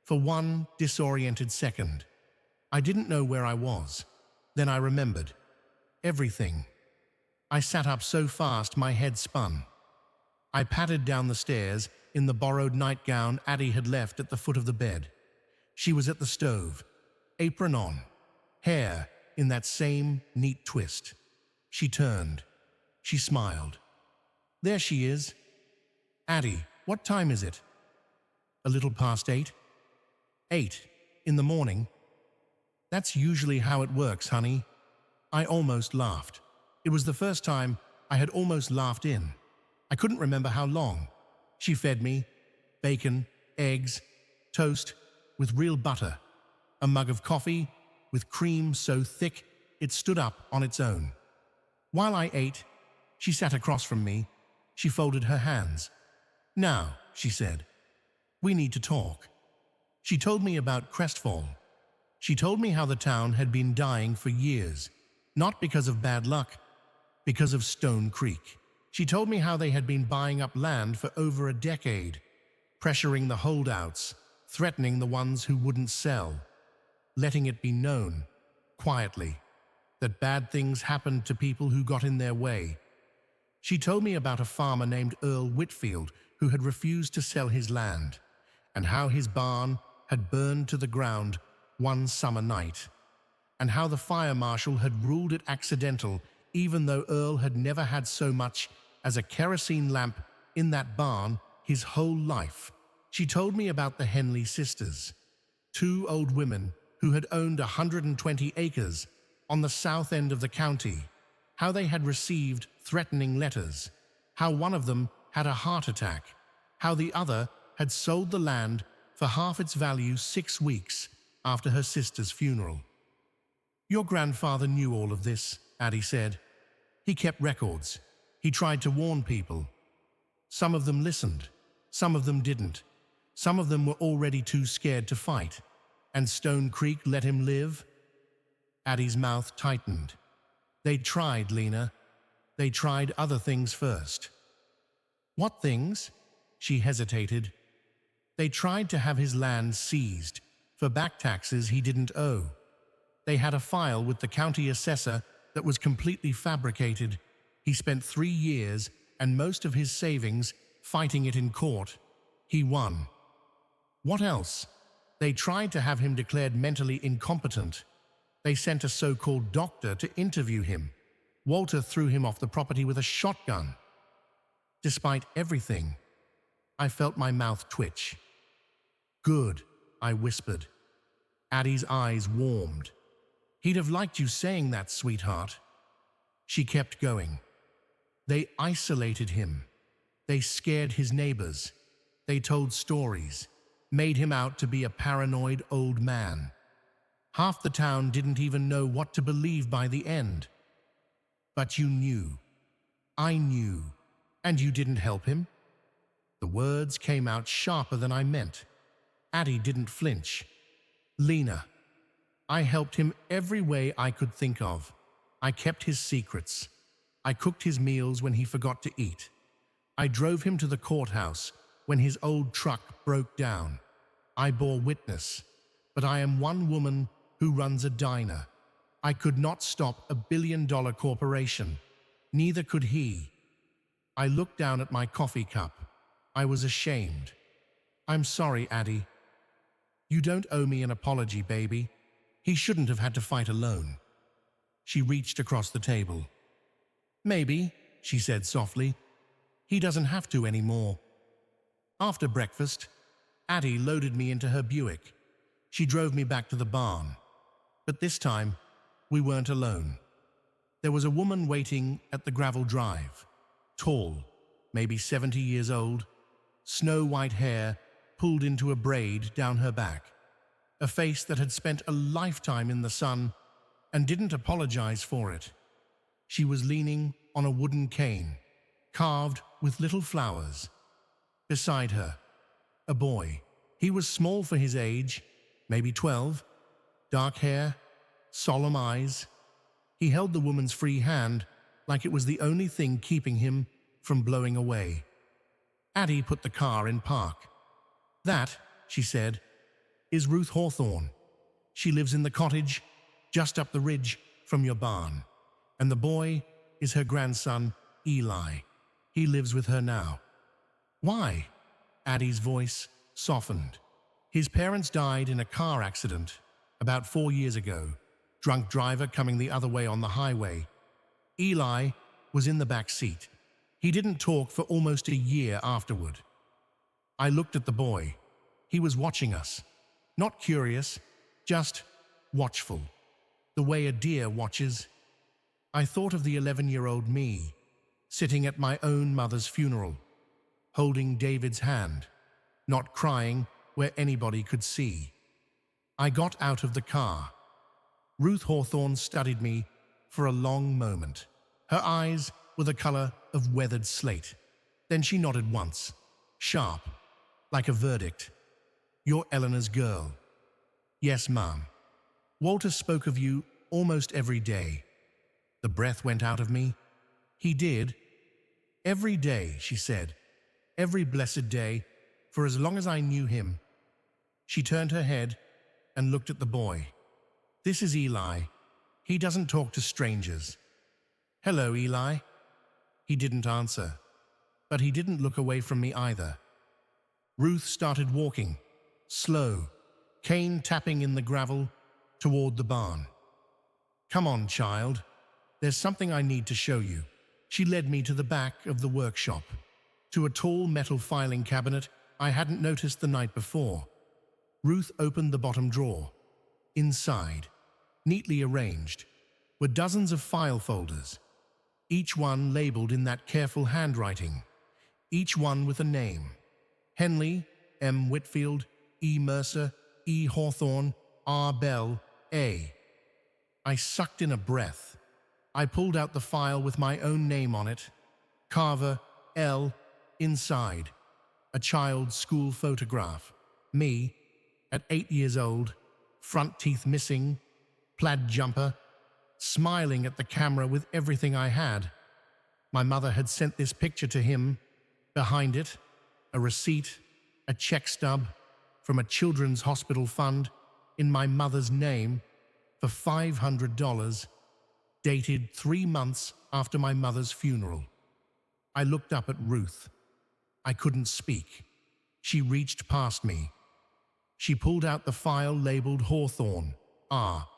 For one disoriented second, I didn't know where I was. Then I remembered. Everything. I sat up so fast my head spun. I pattered down the stairs in the borrowed nightgown Addie had left at the foot of the bed. She was at the stove, apron on, hair in that same neat twist. She turned. She smiled. There she is. Addie, what time is it? A little past 8. 8 in the morning. That's usually how it works, honey. I almost laughed. It was the first time I had almost laughed in. I couldn't remember how long. She fed me bacon, eggs, toast with real butter, a mug of coffee with cream so thick it stood up on its own. While I ate, she sat across from me. She folded her hands. Now, she said, we need to talk. She told me about Crestfall. She told me how the town had been dying for years, not because of bad luck, because of Stone Creek. She told me how they had been buying up land for over a decade, pressuring the holdouts, threatening the ones who wouldn't sell, letting it be known, quietly, that bad things happened to people who got in their way. She told me about a farmer named Earl Whitfield who had refused to sell his land, and how his barn had burned to the ground one summer night, and how the fire marshal had ruled it accidental even though Earl had never had so much as a kerosene lamp in that barn his whole life. She told me about the Henley sisters, 2 old women who had owned 120 acres on the south end of the county, how they had received threatening letters, how one of them had a heart attack, how the other had sold the land for half its value 6 weeks after her sister's funeral. Your grandfather knew all of this, Addie said. He kept records. He tried to warn people. Some of them listened. Some of them didn't. Some of them were already too scared to fight. And Stone Creek let him live? Addie's mouth tightened. They tried, Lena. They tried other things first. What things? She hesitated. They tried to have his land seized, for back taxes he didn't owe. They had a file with the county assessor that was completely fabricated. He spent 3 years and most of his savings fighting it in court. He won. What else? They tried to have him declared mentally incompetent. They sent a so-called doctor to interview him. Walter threw him off the property with a shotgun. Despite everything, I felt my mouth twitch. "Good," I whispered. Addie's eyes warmed. "He'd have liked you saying that, sweetheart." She kept going. "They isolated him. They scared his neighbors. They told stories, made him out to be a paranoid old man. Half the town didn't even know what to believe by the end. But you knew. I knew. And you didn't help him?" The words came out sharper than I meant. Addie didn't flinch. "Lena, I helped him every way I could think of. I kept his secrets. I cooked his meals when he forgot to eat. I drove him to the courthouse when his old truck broke down. I bore witness, but I am one woman who runs a diner. I could not stop a billion-dollar corporation. Neither could he." I looked down at my coffee cup. I was ashamed. "I'm sorry, Addie. You don't owe me an apology, baby. He shouldn't have had to fight alone." She reached across the table. "Maybe," she said softly. "He doesn't have to anymore." After breakfast, Addie loaded me into her Buick. She drove me back to the barn. But this time, we weren't alone. There was a woman waiting at the gravel drive. Tall, maybe 70 years old, snow-white hair pulled into a braid down her back, a face that had spent a lifetime in the sun and didn't apologize for it. She was leaning on a wooden cane, carved with little flowers. Beside her, a boy. He was small for his age, maybe 12, dark hair, solemn eyes. He held the woman's free hand like it was the only thing keeping him from blowing away. Addie put the car in park. "That," she said, "is Ruth Hawthorne. She lives in the cottage just up the ridge from your barn. And the boy is her grandson, Eli. He lives with her now." "Why?" Addie's voice softened. "His parents died in a car accident about 4 years ago. Drunk driver coming the other way on the highway. Eli was in the back seat. He didn't talk for almost a year afterward." I looked at the boy. He was watching us. Not curious, just watchful. The way a deer watches. I thought of the 11-year-old me, sitting at my own mother's funeral, holding David's hand, not crying where anybody could see. I got out of the car. Ruth Hawthorne studied me for a long moment. Her eyes were the color of weathered slate. Then she nodded once, sharp, like a verdict. "You're Eleanor's girl." "Yes, Mom. Walter spoke of you almost every day." The breath went out of me. "He did?" "Every day," she said. "Every blessed day, for as long as I knew him." She turned her head and looked at the boy. "This is Eli. He doesn't talk to strangers." "Hello, Eli." He didn't answer, but he didn't look away from me either. Ruth started walking, slow, cane tapping in the gravel, toward the barn. "Come on, child. There's something I need to show you." She led me to the back of the workshop, to a tall metal filing cabinet I hadn't noticed the night before. Ruth opened the bottom drawer. Inside, neatly arranged, were dozens of file folders, each one labeled in that careful handwriting, each one with a name. Henley, M. Whitfield, E. Mercer, E. Hawthorne, R. Bell, A. I sucked in a breath. I pulled out the file with my own name on it. Carver, L. Inside, a child's school photograph. Me, at 8 years old, front teeth missing, plaid jumper, smiling at the camera with everything I had. My mother had sent this picture to him. Behind it, a receipt, a check stub from a children's hospital fund in my mother's name for $500, dated 3 months after my mother's funeral. I looked up at Ruth. I couldn't speak. She reached past me. She pulled out the file labeled Hawthorne. "Ah,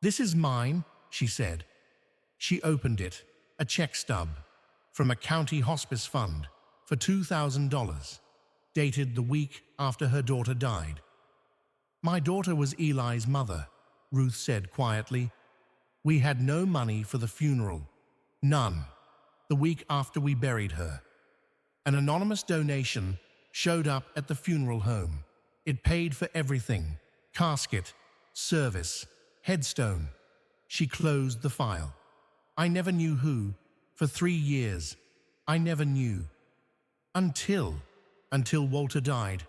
this is mine," she said. She opened it, a check stub from a county hospice fund for $2,000, dated the week after her daughter died. "My daughter was Eli's mother," Ruth said quietly. "We had no money for the funeral. None. The week after we buried her. An anonymous donation showed up at the funeral home. It paid for everything: casket, service, headstone." She closed the file. "I never knew who. For 3 years, I never knew. Until Walter died,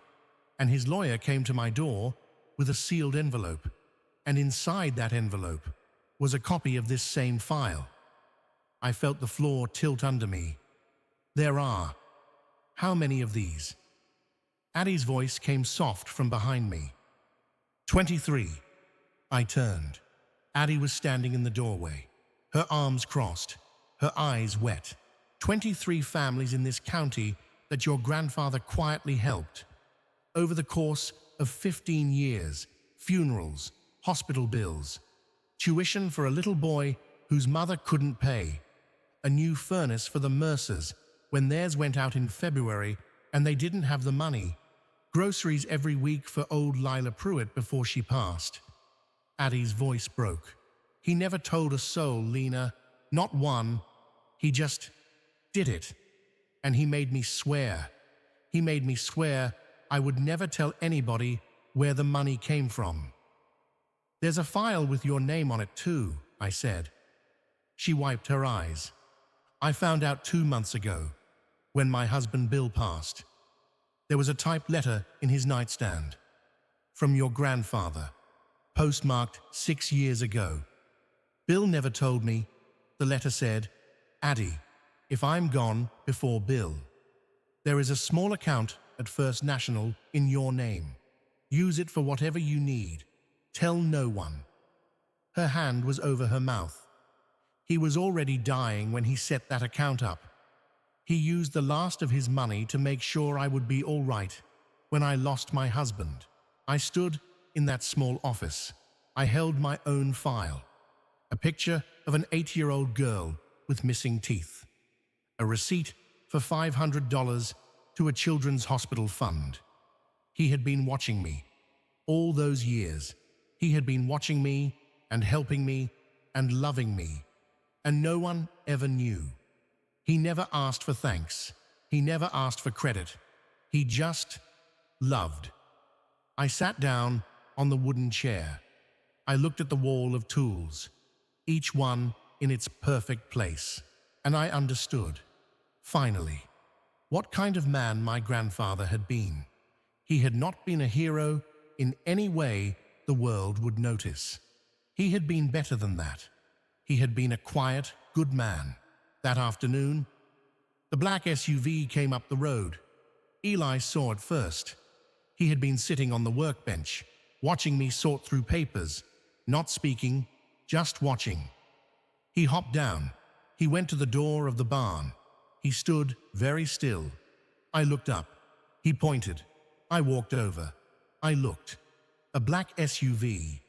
and his lawyer came to my door with a sealed envelope, and inside that envelope was a copy of this same file." I felt the floor tilt under me. "There are. How many of these?" Addie's voice came soft from behind me. 23. I turned. Addie was standing in the doorway, her arms crossed, her eyes wet. 23 families in this county that your grandfather quietly helped. Over the course of 15 years, funerals, hospital bills, tuition for a little boy whose mother couldn't pay, a new furnace for the Mercers when theirs went out in February and they didn't have the money, groceries every week for old Lila Pruitt before she passed. Addie's voice broke. "He never told a soul, Lena, not one. He just did it. And he made me swear. He made me swear I would never tell anybody where the money came from." "There's a file with your name on it too," I said. She wiped her eyes. "I found out 2 months ago, when my husband Bill passed. There was a typed letter in his nightstand. From your grandfather, postmarked 6 years ago. Bill never told me." The letter said, "Addie, if I'm gone before Bill, there is a small account at First National in your name. Use it for whatever you need. Tell no one." Her hand was over her mouth. "He was already dying when he set that account up. He used the last of his money to make sure I would be all right when I lost my husband. I stood in that small office. I held my own file. A picture of an 8-year-old girl with missing teeth. A receipt for $500 to a children's hospital fund. He had been watching me. All those years, he had been watching me and helping me and loving me. And no one ever knew. He never asked for thanks. He never asked for credit. He just loved." I sat down on the wooden chair. I looked at the wall of tools, each one in its perfect place, and I understood, finally, what kind of man my grandfather had been. He had not been a hero in any way the world would notice. He had been better than that. He had been a quiet, good man. That afternoon, the black SUV came up the road. Eli saw it first. He had been sitting on the workbench, watching me sort through papers, not speaking, just watching. He hopped down. He went to the door of the barn. He stood very still. I looked up. He pointed. I walked over. I looked. A black SUV.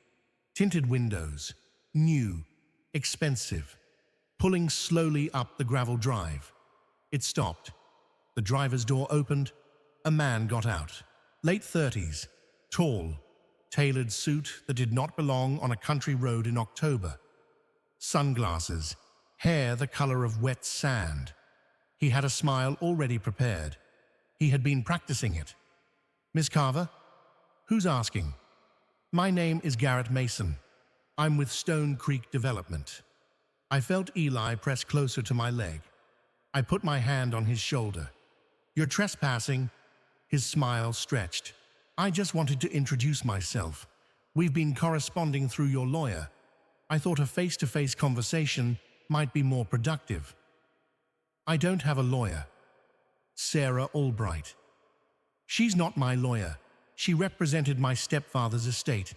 Tinted windows. New. Expensive. Pulling slowly up the gravel drive. It stopped. The driver's door opened. A man got out. Late 30s. Tall. Tailored suit that did not belong on a country road in October. Sunglasses. Hair the color of wet sand. He had a smile already prepared. He had been practicing it. "Miss Carver? Who's asking?" "My name is Garrett Mason. I'm with Stone Creek Development." I felt Eli press closer to my leg. I put my hand on his shoulder. "You're trespassing." His smile stretched. "I just wanted to introduce myself. We've been corresponding through your lawyer. I thought a face-to-face conversation might be more productive." "I don't have a lawyer." "Sarah Albright." "She's not my lawyer. She represented my stepfather's estate.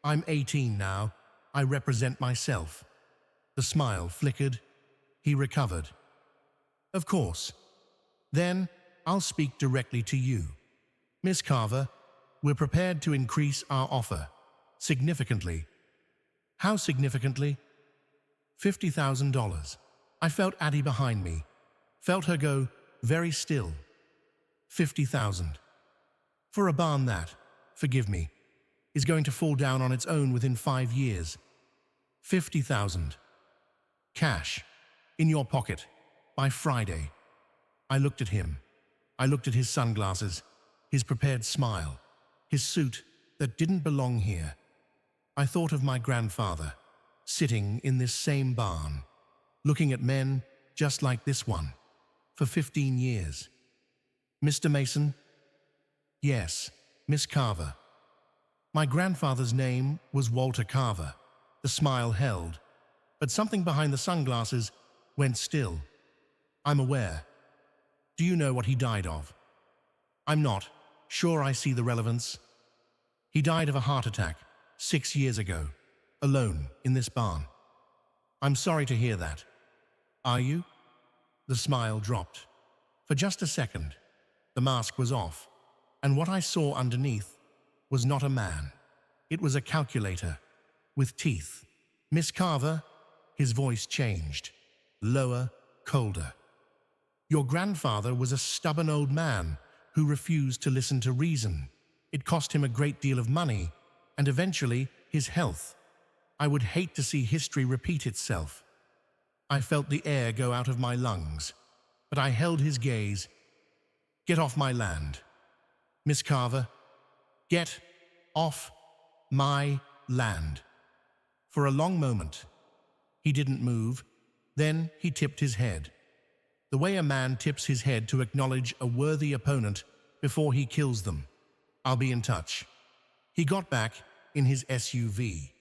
I'm 18 now. I represent myself. The smile flickered. He recovered. Of course. Then I'll speak directly to you. Miss Carver, we're prepared to increase our offer. Significantly. How significantly? $50,000. I felt Addie behind me. Felt her go very still. 50,000. For a barn that, forgive me, is going to fall down on its own within 5 years. 50,000. Cash. In your pocket. By Friday. I looked at him. I looked at his sunglasses, his prepared smile, his suit that didn't belong here. I thought of my grandfather, sitting in this same barn, looking at men just like this one, for 15 years. Mr. Mason? Yes, Miss Carver. My grandfather's name was Walter Carver. The smile held, but something behind the sunglasses went still. I'm aware. Do you know what he died of? I'm not sure I see the relevance. He died of a heart attack 6 years ago, alone in this barn. I'm sorry to hear that. Are you? The smile dropped. For just a second, the mask was off, and what I saw underneath was not a man. It was a calculator with teeth. Miss Carver, his voice changed, lower, colder. Your grandfather was a stubborn old man who refused to listen to reason. It cost him a great deal of money, and eventually his health. I would hate to see history repeat itself. I felt the air go out of my lungs, but I held his gaze. Get off my land. Miss Carver, get off my land. For a long moment, he didn't move. Then he tipped his head. The way a man tips his head to acknowledge a worthy opponent before he kills them. I'll be in touch. He got back in his SUV.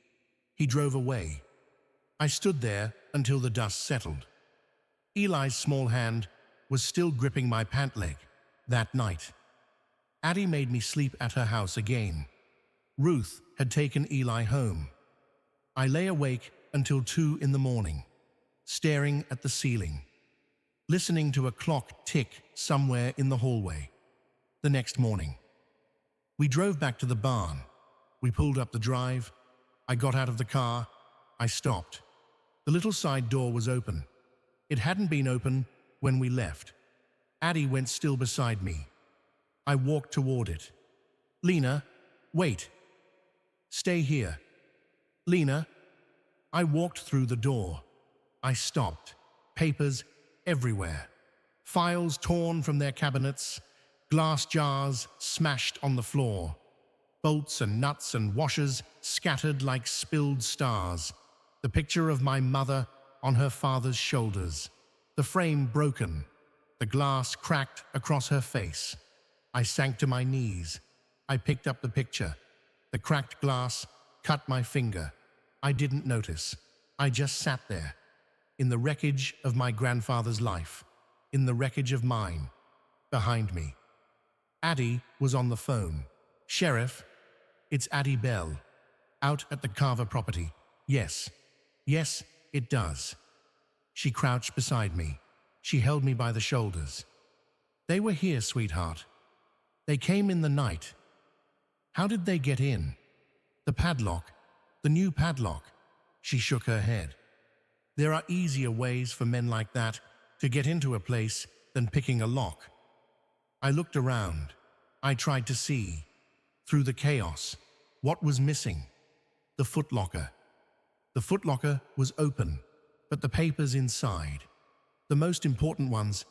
He drove away. I stood there until the dust settled. Eli's small hand was still gripping my pant leg that night. Addie made me sleep at her house again. Ruth had taken Eli home. I lay awake until 2 in the morning, staring at the ceiling, listening to a clock tick somewhere in the hallway. The next morning, we drove back to the barn. We pulled up the drive. I got out of the car. I stopped. The little side door was open. It hadn't been open when we left. Addie went still beside me. I walked toward it. Lena, wait. Stay here. Lena. I walked through the door. I stopped. Papers everywhere. Files torn from their cabinets. Glass jars smashed on the floor. Bolts and nuts and washers scattered like spilled stars. The picture of my mother on her father's shoulders. The frame broken. The glass cracked across her face. I sank to my knees. I picked up the picture. The cracked glass cut my finger. I didn't notice. I just sat there, in the wreckage of my grandfather's life, in the wreckage of mine, behind me. Addie was on the phone. Sheriff, it's Addie Bell, out at the Carver property. Yes, it does. She crouched beside me. She held me by the shoulders. They were here, sweetheart. They came in the night. How did they get in? The padlock, the new padlock. She shook her head. There are easier ways for men like that to get into a place than picking a lock. I looked around. I tried to see, through the chaos, what was missing. The footlocker. The footlocker was open, but the papers inside, the most important ones,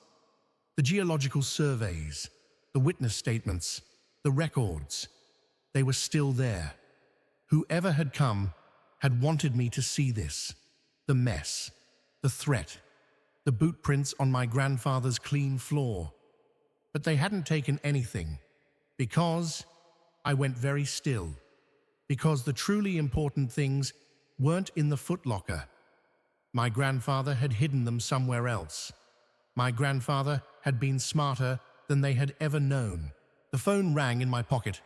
the geological surveys, the witness statements, the records, they were still there. Whoever had come had wanted me to see this. The mess, the threat, the boot prints on my grandfather's clean floor. But they hadn't taken anything, because I went very still, because the truly important things weren't in the footlocker. My grandfather had hidden them somewhere else. My grandfather had been smarter than they had ever known. The phone rang in my pocket.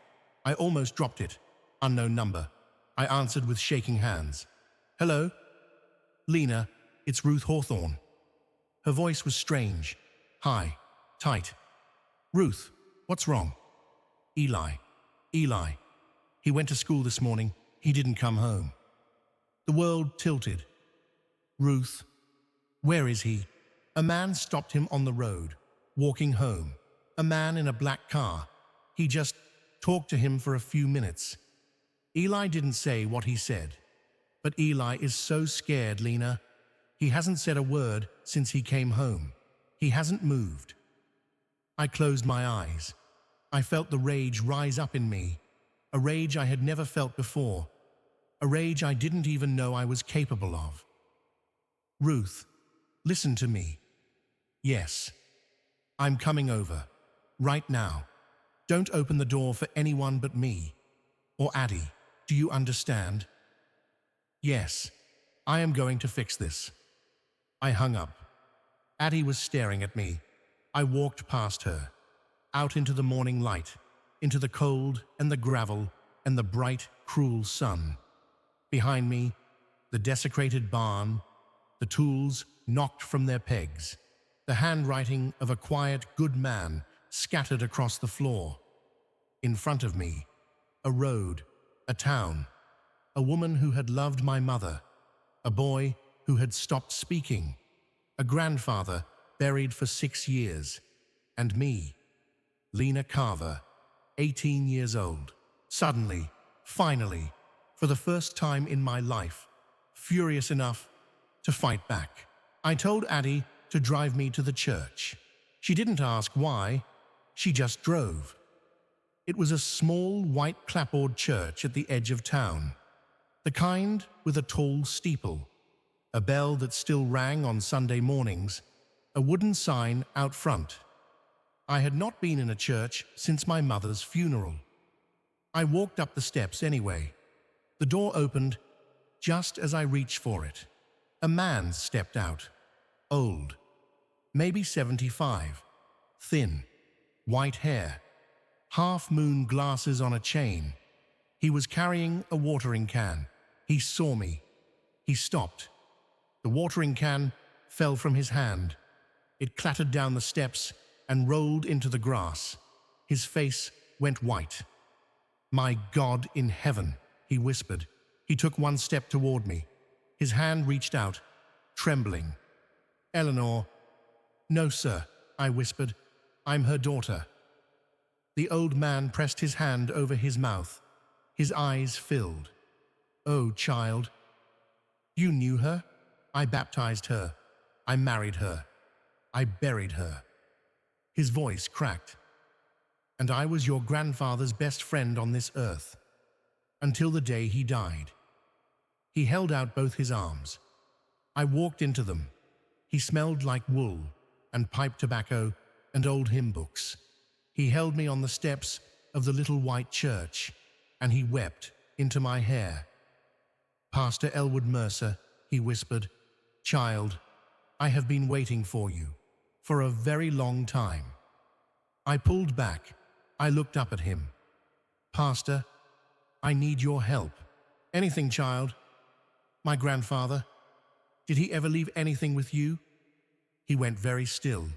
I almost dropped it. Unknown number. I answered with shaking hands. Hello? Lena, it's Ruth Hawthorne. Her voice was strange, high, tight. Ruth, what's wrong? Eli. He went to school this morning. He didn't come home. The world tilted. Ruth, where is he? A man stopped him on the road, walking home. A man in a black car. He just talked to him for a few minutes. Eli didn't say what he said. But Eli is so scared, Lena. He hasn't said a word since he came home. He hasn't moved. I closed my eyes. I felt the rage rise up in me, a rage I had never felt before, a rage I didn't even know I was capable of. Ruth, listen to me. Yes, I'm coming over, right now. Don't open the door for anyone but me, or Addie. Do you understand? Yes, I am going to fix this. I hung up. Addie was staring at me. I walked past her, out into the morning light, into the cold and the gravel and the bright, cruel sun. Behind me, the desecrated barn, the tools knocked from their pegs, the handwriting of a quiet, good man scattered across the floor. In front of me, a road, a town, a woman who had loved my mother, a boy who had stopped speaking, a grandfather buried for 6 years, and me, Lena Carver, 18 years old. Suddenly, finally, for the first time in my life, furious enough to fight back. I told Addie to drive me to the church. She didn't ask why, she just drove. It was a small white clapboard church at the edge of town, the kind with a tall steeple, a bell that still rang on Sunday mornings, a wooden sign out front. I had not been in a church since my mother's funeral. I walked up the steps anyway. The door opened just as I reached for it. A man stepped out, old, maybe 75, thin, white hair, half-moon glasses on a chain. He was carrying a watering can. He saw me. He stopped. The watering can fell from his hand. It clattered down the steps and rolled into the grass. His face went white. "My God in heaven," he whispered. He took one step toward me. His hand reached out, trembling. "Eleanor." "No, sir," I whispered. "I'm her daughter." The old man pressed his hand over his mouth. His eyes filled. "Oh, child. You knew her? I baptized her. I married her. I buried her." His voice cracked. "And I was your grandfather's best friend on this earth, until the day he died." He held out both his arms. I walked into them. He smelled like wool and pipe tobacco and old hymn books. He held me on the steps of the little white church, and he wept into my hair. "Pastor Elwood Mercer," he whispered, "child, I have been waiting for you for a very long time." I pulled back. I looked up at him. "Pastor, I need your help." "Anything, child." "My grandfather, did he ever leave anything with you?" He went very still.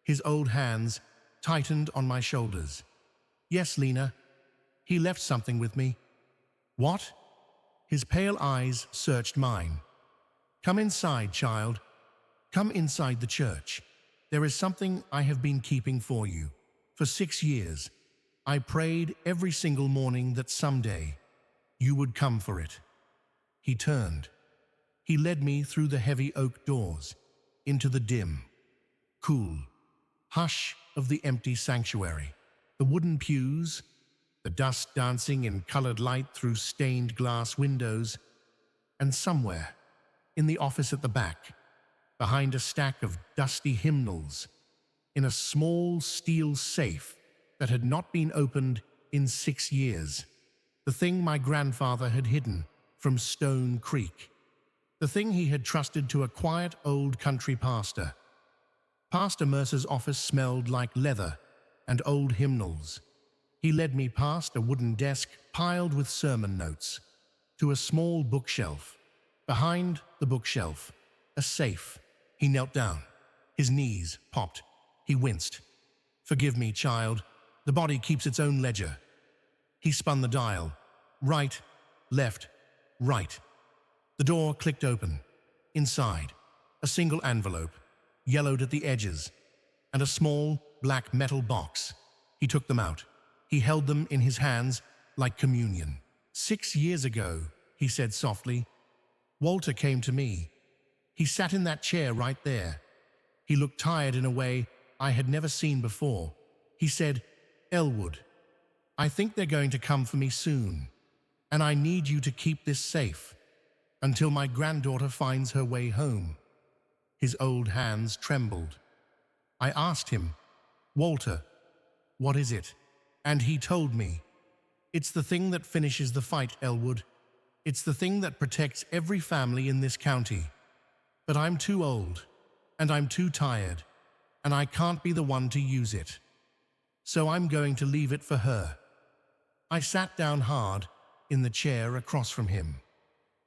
His old hands tightened on my shoulders. "Yes, Lena, he left something with me." "What?" His pale eyes searched mine. "Come inside, child. Come inside the church. There is something I have been keeping for you. For 6 years, I prayed every single morning that someday you would come for it." He turned. He led me through the heavy oak doors, into the dim, cool hush of the empty sanctuary. The wooden pews, the dust dancing in colored light through stained glass windows, and somewhere, in the office at the back, behind a stack of dusty hymnals, in a small steel safe that had not been opened in 6 years, the thing my grandfather had hidden from Stone Creek, the thing he had trusted to a quiet old country pastor. Pastor Mercer's office smelled like leather and old hymnals. He led me past a wooden desk piled with sermon notes. to a small bookshelf. Behind the bookshelf, a safe. He knelt down. His knees popped. He winced. "Forgive me, child. The body keeps its own ledger." He spun the dial. Right, left, right. The door clicked open. Inside, a single envelope, yellowed at the edges, and a small black metal box. He took them out. He held them in his hands like communion. "6 years ago," he said softly, "Walter came to me. He sat in that chair right there. He looked tired in a way I had never seen before. He said, 'Elwood, I think they're going to come for me soon, and I need you to keep this safe until my granddaughter finds her way home.'" His old hands trembled. I asked him, "Walter, what is it?" And he told me, "It's the thing that finishes the fight, Elwood. It's the thing that protects every family in this county. But I'm too old, and I'm too tired, and I can't be the one to use it. So I'm going to leave it for her." I sat down hard in the chair across from him.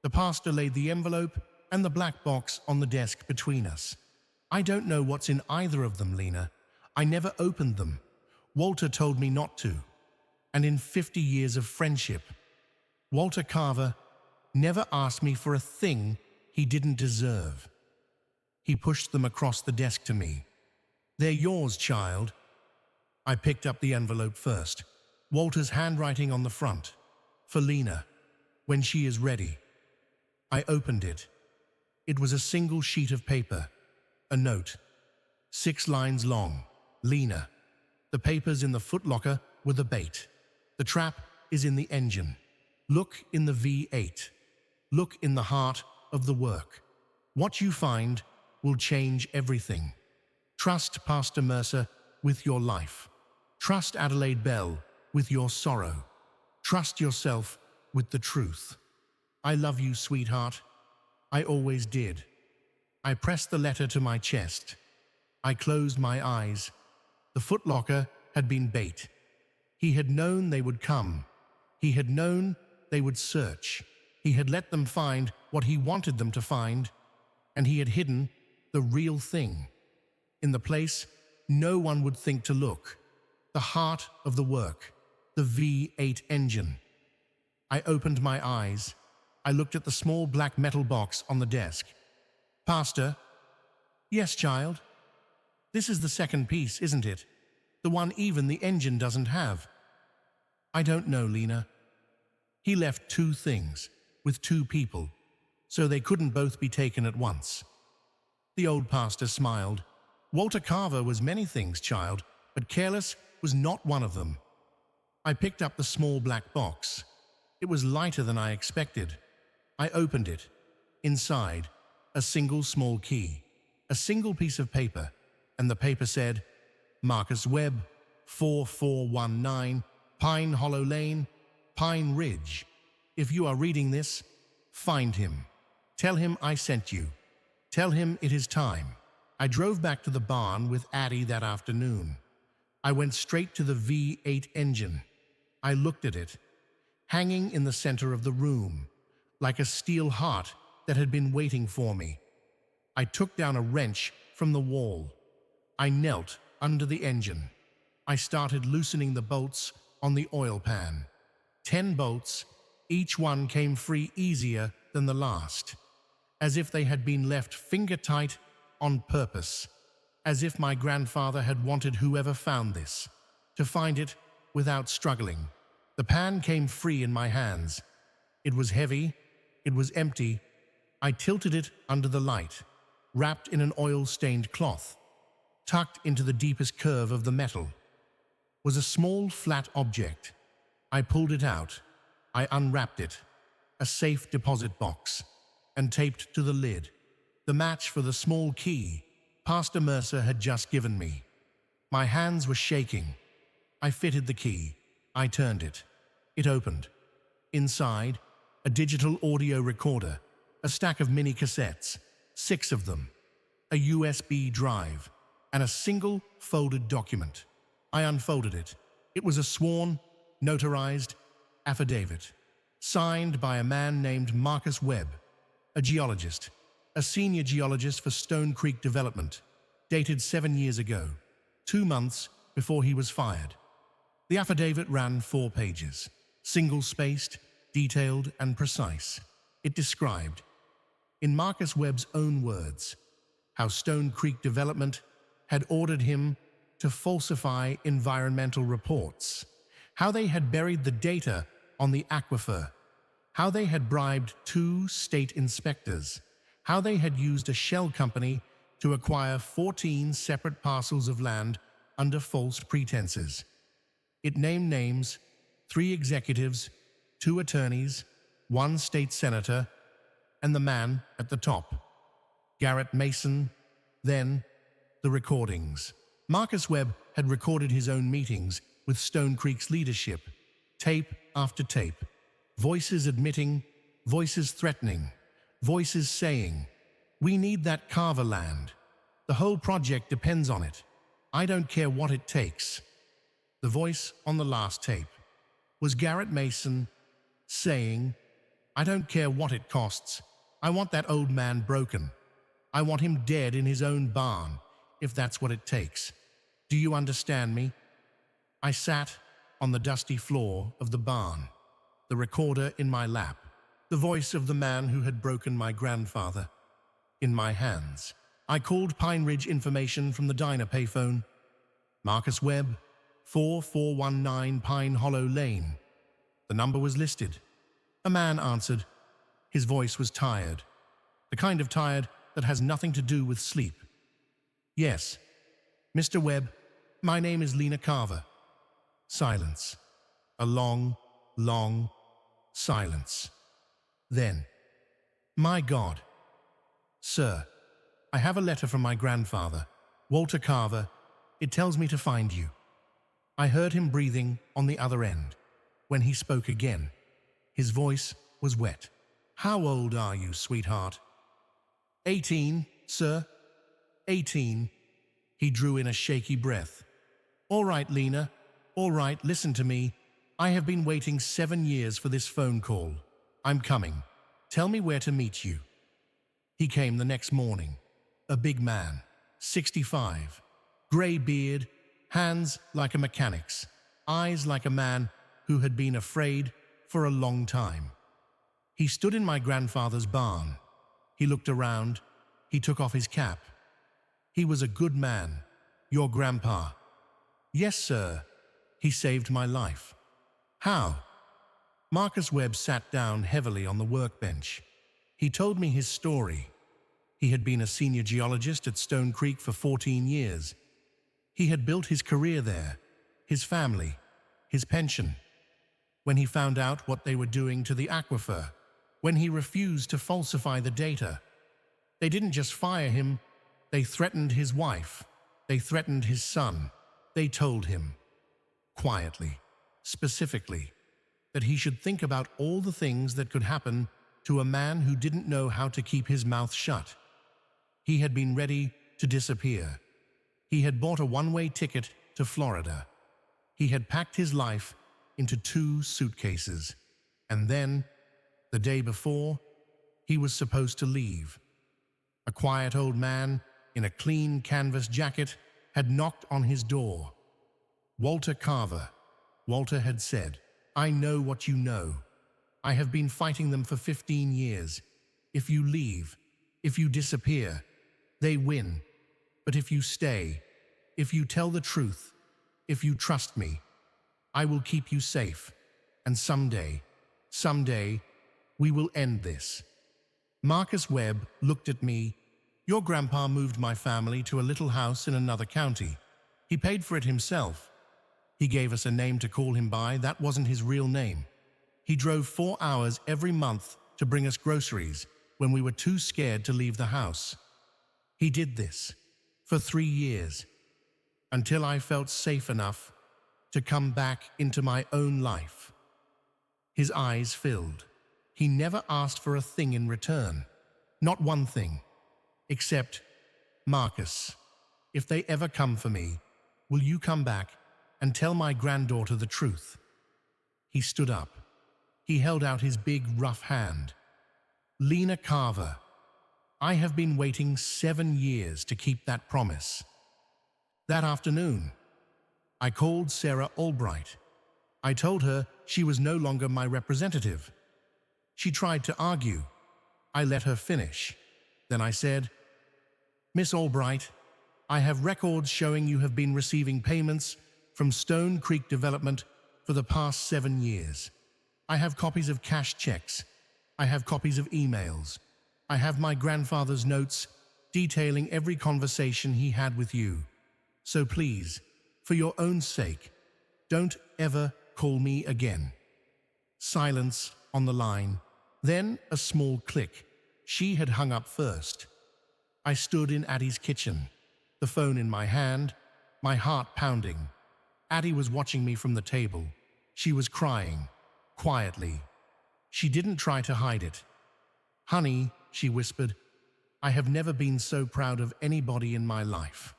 The pastor laid the envelope and the black box on the desk between us. "I don't know what's in either of them, Lena. I never opened them. Walter told me not to. And in 50 years of friendship, Walter Carver never asked me for a thing he didn't deserve." He pushed them across the desk to me. "They're yours, child." I picked up the envelope first. Walter's handwriting on the front. "For Lena, when she is ready." I opened it. It was a single sheet of paper. A note. 6 lines long. "Lena, the papers in the footlocker were the bait. The trap is in the engine. Look in the V8. Look in the heart of the work. What you find will change everything. Trust Pastor Mercer with your life. Trust Adelaide Bell with your sorrow. Trust yourself with the truth. I love you, sweetheart. I always did." I pressed the letter to my chest. I closed my eyes. The footlocker had been bait. He had known they would come. He had known they would search. He had let them find what he wanted them to find, and he had hidden the real thing in the place no one would think to look. The heart of the work, the V8 engine. I opened my eyes. I looked at the small black metal box on the desk. "Pastor?" "Yes, child. This is the second piece, isn't it? The one even the engine doesn't have." "I don't know, Lena. He left 2 things with 2 people, so they couldn't both be taken at once." The old pastor smiled. "Walter Carver was many things, child, but careless was not one of them." I picked up the small black box. It was lighter than I expected. I opened it. Inside, a single small key, a single piece of paper, and the paper said, "Marcus Webb, 4419, Pine Hollow Lane, Pine Ridge. If you are reading this, find him. Tell him I sent you. Tell him it is time." I drove back to the barn with Addie that afternoon. I went straight to the V8 engine. I looked at it, hanging in the center of the room, like a steel heart that had been waiting for me. I took down a wrench from the wall. I knelt under the engine. I started loosening the bolts on the oil pan. 10 bolts, each one came free easier than the last, as if they had been left finger-tight on purpose, as if my grandfather had wanted whoever found this to find it without struggling. The pan came free in my hands. It was heavy, it was empty. I tilted it under the light, wrapped in an oil-stained cloth. Tucked into the deepest curve of the metal was a small flat object. I pulled it out. I unwrapped it, a safe deposit box, and taped to the lid the match for the small key Pastor Mercer had just given me. My hands were shaking. I fitted the key. I turned it. It opened. Inside, a digital audio recorder, a stack of mini cassettes, 6 of them, a USB drive, and a single folded document. I unfolded it. It was a sworn, notarized affidavit, signed by a man named Marcus Webb, a geologist, a senior geologist for Stone Creek Development, dated 7 years ago, 2 months before he was fired. The affidavit ran 4 pages, single-spaced, detailed, and precise. It described, in Marcus Webb's own words, how Stone Creek Development had ordered him to falsify environmental reports, how they had buried the data on the aquifer, how they had bribed 2 state inspectors, how they had used a shell company to acquire 14 separate parcels of land under false pretenses. It named names, 3 executives, 2 attorneys, 1 state senator, and the man at the top, Garrett Mason. Then, the recordings. Marcus Webb had recorded his own meetings with Stone Creek's leadership, tape after tape, voices admitting, voices threatening, voices saying, "We need that Carver land. The whole project depends on it. I don't care what it takes." The voice on the last tape was Garrett Mason saying, "I don't care what it costs. I want that old man broken. I want him dead in his own barn, if that's what it takes. Do you understand me?" I sat on the dusty floor of the barn, the recorder in my lap, the voice of the man who had broken my grandfather in my hands. I called Pine Ridge information from the diner payphone. Marcus Webb, 4419 Pine Hollow Lane. The number was listed. A man answered. His voice was tired, the kind of tired that has nothing to do with sleep. "Yes, Mr. Webb, my name is Lena Carver." Silence. A long, long silence. Then, "My God. Sir, I have a letter from my grandfather, Walter Carver. It tells me to find you." I heard him breathing on the other end. When he spoke again, his voice was wet. "How old are you, sweetheart?" 18, sir. 18. He drew in a shaky breath. "All right, Lena. All right, listen to me. I have been waiting 7 years for this phone call. I'm coming. Tell me where to meet you." He came the next morning. A big man, 65, gray beard, hands like a mechanic's, eyes like a man who had been afraid for a long time. He stood in my grandfather's barn. He looked around. He took off his cap. "He was a good man, your grandpa." "Yes, sir. He saved my life." "How?" Marcus Webb sat down heavily on the workbench. He told me his story. He had been a senior geologist at Stone Creek for 14 years. He had built his career there, his family, his pension. When he found out what they were doing to the aquifer, when he refused to falsify the data, they didn't just fire him, they threatened his wife, they threatened his son. They told him, quietly, specifically, that he should think about all the things that could happen to a man who didn't know how to keep his mouth shut. He had been ready to disappear. He had bought a one-way ticket to Florida. He had packed his life into 2 suitcases. And then, the day before, he was supposed to leave. A quiet old man in a clean canvas jacket had knocked on his door. Walter Carver. Walter had said, "I know what you know. I have been fighting them for 15 years. If you leave, if you disappear, they win. But if you stay, if you tell the truth, if you trust me, I will keep you safe. And someday, we will end this." Marcus Webb looked at me. "Your grandpa moved my family to a little house in another county. He paid for it himself. He gave us a name to call him by. That wasn't his real name. He drove 4 hours every month to bring us groceries when we were too scared to leave the house. He did this for 3 years, until I felt safe enough to come back into my own life." His eyes filled. He never asked for a thing in return. Not one thing. Except, "Marcus, if they ever come for me, will you come back and tell my granddaughter the truth?" He stood up. He held out his big, rough hand. Lena Carver, I have been waiting 7 years to keep that promise. That afternoon, I called Sarah Albright. I told her she was no longer my representative. She tried to argue. I let her finish. Then I said, Miss Albright, I have records showing you have been receiving payments from Stone Creek Development for the past 7 years. I have copies of cash checks. I have copies of emails. I have my grandfather's notes detailing every conversation he had with you. So please, for your own sake, don't ever call me again. Silence on the line, then a small click. She had hung up first. I stood in Addie's kitchen, the phone in my hand, my heart pounding. Addie was watching me from the table. She was crying, quietly. She didn't try to hide it. Honey, she whispered, I have never been so proud of anybody in my life.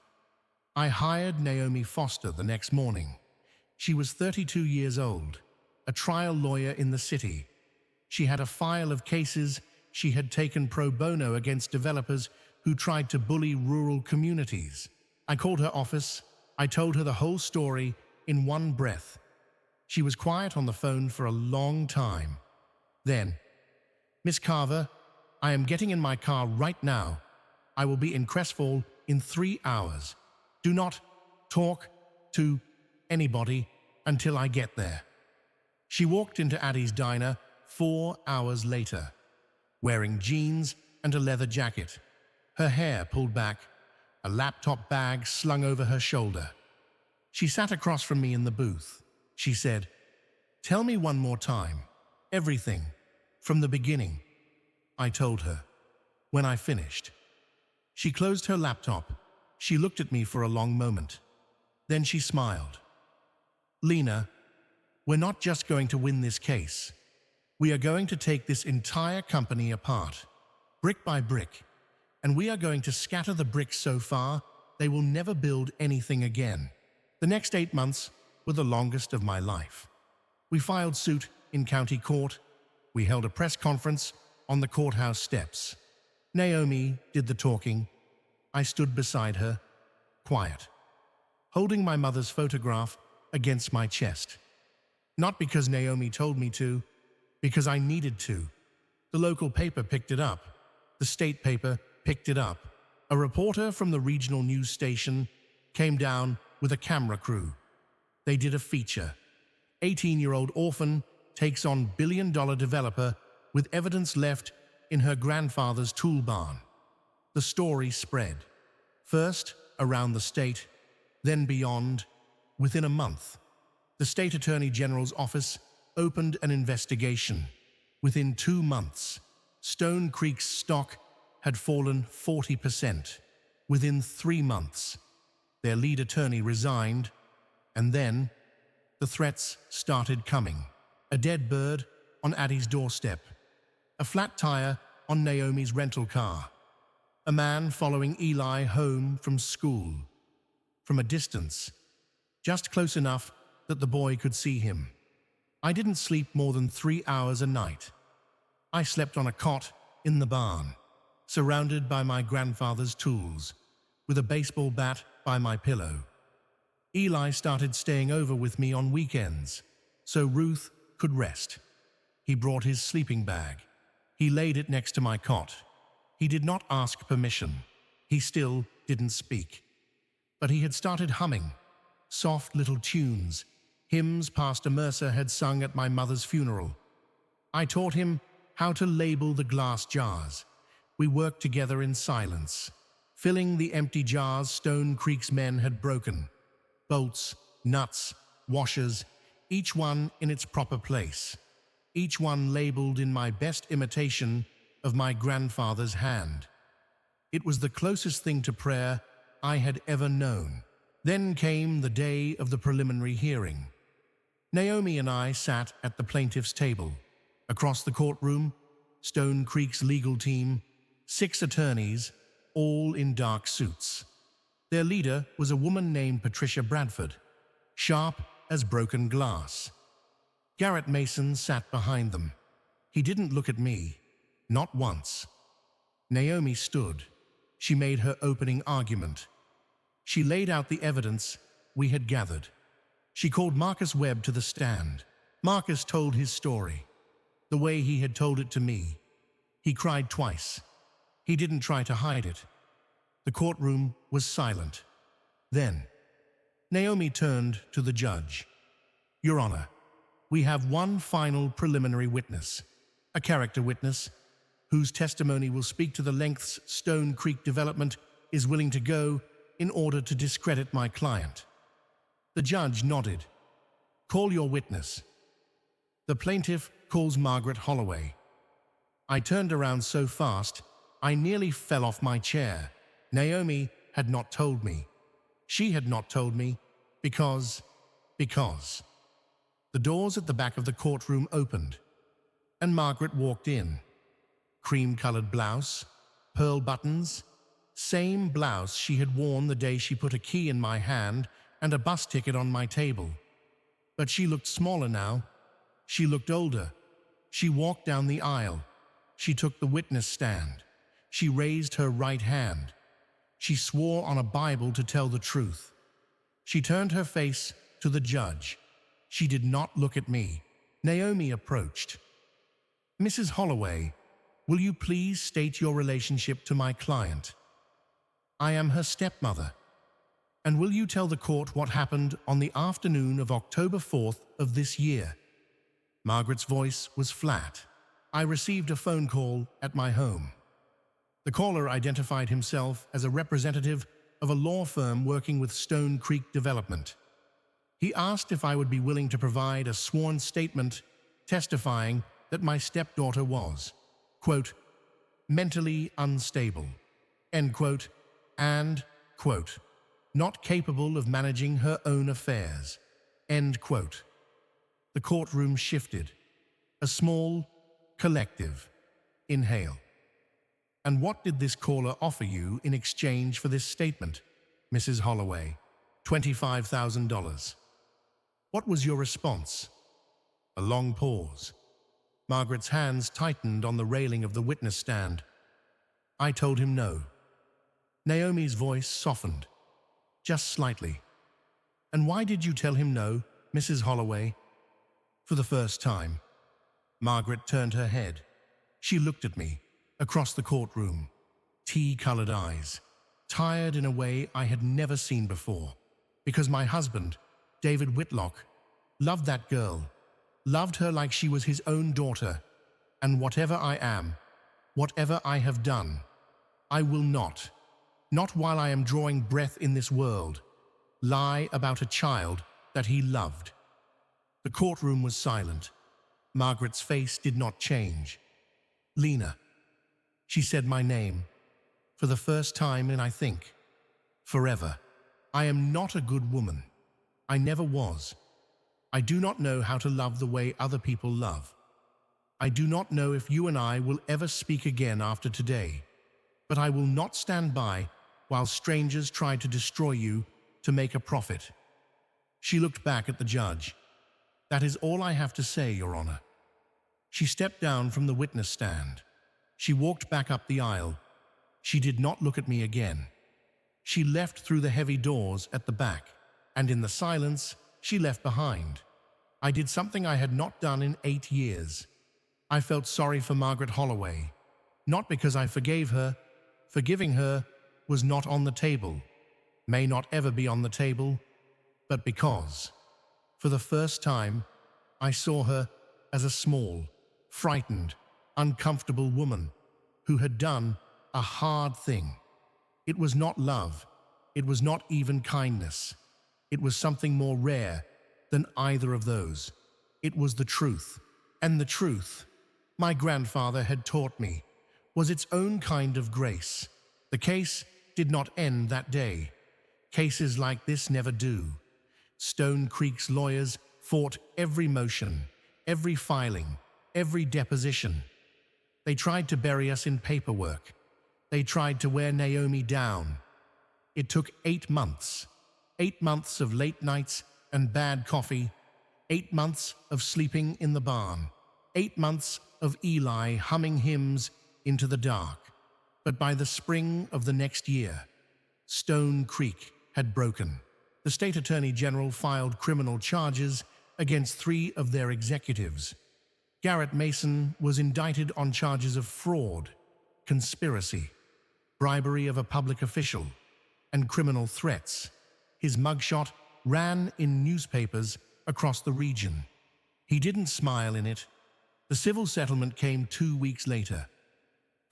I hired Naomi Foster the next morning. She was 32 years old, a trial lawyer in the city. She had a file of cases she had taken pro bono against developers who tried to bully rural communities. I called her office. I told her the whole story in one breath. She was quiet on the phone for a long time. Then, Miss Carver, I am getting in my car right now. I will be in Crestfall in 3 hours. Do not talk to anybody until I get there. She walked into Addie's diner 4 hours later, wearing jeans and a leather jacket, her hair pulled back, a laptop bag slung over her shoulder. She sat across from me in the booth. She said, Tell me one more time, everything, from the beginning. I told her. When I finished, she closed her laptop. She looked at me for a long moment. Then she smiled. Lena, we're not just going to win this case. We are going to take this entire company apart, brick by brick, and we are going to scatter the bricks so far they will never build anything again. The next 8 months were the longest of my life. We filed suit in county court. We held a press conference on the courthouse steps. Naomi did the talking. I stood beside her, quiet, holding my mother's photograph against my chest. Not because Naomi told me to, because I needed to. The local paper picked it up. The state paper picked it up. A reporter from the regional news station came down with a camera crew. They did a feature. 18-year-old orphan takes on billion-dollar developer with evidence left in her grandfather's tool barn. The story spread. First around the state, then beyond. Within a month, the state attorney general's office opened an investigation. Within 2 months, Stone Creek's stock had fallen 40%. Within 3 months, their lead attorney resigned, and then the threats started coming. A dead bird on Addie's doorstep, a flat tire on Naomi's rental car, a man following Eli home from school, from a distance, just close enough that the boy could see him. I didn't sleep more than 3 hours a night. I slept on a cot in the barn, surrounded by my grandfather's tools, with a baseball bat by my pillow. Eli started staying over with me on weekends, so Ruth could rest. He brought his sleeping bag. He laid it next to my cot. He did not ask permission. He still didn't speak. But he had started humming soft little tunes, hymns Pastor Mercer had sung at my mother's funeral. I taught him how to label the glass jars. We worked together in silence, filling the empty jars Stone Creek's men had broken. Bolts, nuts, washers, each one in its proper place. Each one labeled in my best imitation of my grandfather's hand. It was the closest thing to prayer I had ever known. Then came the day of the preliminary hearing. Naomi and I sat at the plaintiff's table. Across the courtroom, Stone Creek's legal team, 6 attorneys, all in dark suits. Their leader was a woman named Patricia Bradford, sharp as broken glass. Garrett Mason sat behind them. He didn't look at me, not once. Naomi stood. She made her opening argument. She laid out the evidence we had gathered. She called Marcus Webb to the stand. Marcus told his story, the way he had told it to me. He cried twice. He didn't try to hide it. The courtroom was silent. Then, Naomi turned to the judge. "Your Honor, we have one final preliminary witness, a character witness, whose testimony will speak to the lengths Stone Creek Development is willing to go in order to discredit my client." The judge nodded. "Call your witness." The plaintiff calls Margaret Holloway. I turned around so fast, I nearly fell off my chair. Naomi had not told me. She had not told me because... The doors at the back of the courtroom opened, and Margaret walked in. Cream-colored blouse, pearl buttons, same blouse she had worn the day she put a key in my hand and a bus ticket on my table. But she looked smaller now. She looked older. She walked down the aisle. She took the witness stand. She raised her right hand. She swore on a Bible to tell the truth. She turned her face to the judge. She did not look at me. Naomi approached. "Mrs. Holloway, will you please state your relationship to my client? I am her stepmother. And will you tell the court what happened on the afternoon of October 4th of this year?" Margaret's voice was flat. I received a phone call at my home. The caller identified himself as a representative of a law firm working with Stone Creek Development. He asked if I would be willing to provide a sworn statement testifying that my stepdaughter was, quote, mentally unstable, end quote, and, quote, not capable of managing her own affairs, end quote. The courtroom shifted. A small, collective inhale. "And what did this caller offer you in exchange for this statement, Mrs. Holloway?" $25,000. "What was your response?" A long pause. Margaret's hands tightened on the railing of the witness stand. I told him no. Naomi's voice softened, just slightly. "And why did you tell him no, Mrs. Holloway?" For the first time, Margaret turned her head. She looked at me, across the courtroom, tea-colored eyes, tired in a way I had never seen before, because my husband, David Whitlock, loved that girl, loved her like she was his own daughter, and whatever I am, whatever I have done, I will not while I am drawing breath in this world, lie about a child that he loved. The courtroom was silent. Margaret's face did not change. "Lena." She said my name, for the first time in, I think, forever. "I am not a good woman. I never was. I do not know how to love the way other people love. I do not know if you and I will ever speak again after today, but I will not stand by while strangers try to destroy you to make a profit." She looked back at the judge. "That is all I have to say, Your Honor." She stepped down from the witness stand. She walked back up the aisle. She did not look at me again. She left through the heavy doors at the back, and in the silence, she left behind. I did something I had not done in 8 years. I felt sorry for Margaret Holloway, not because I forgave her. Forgiving her was not on the table, may not ever be on the table, but because, for the first time, I saw her as a small, frightened, uncomfortable woman who had done a hard thing. It was not love. It was not even kindness. It was something more rare than either of those. It was the truth. And the truth, my grandfather had taught me, was its own kind of grace. The case did not end that day. Cases like this never do. Stone Creek's lawyers fought every motion, every filing, every deposition. They tried to bury us in paperwork. They tried to wear Naomi down. It took 8 months. 8 months of late nights and bad coffee, 8 months of sleeping in the barn. 8 months of Eli humming hymns into the dark. But by the spring of the next year, Stone Creek had broken. The state attorney general filed criminal charges against 3 of their executives. Garrett Mason was indicted on charges of fraud, conspiracy, bribery of a public official, and criminal threats. His mugshot ran in newspapers across the region. He didn't smile in it. The civil settlement came 2 weeks later.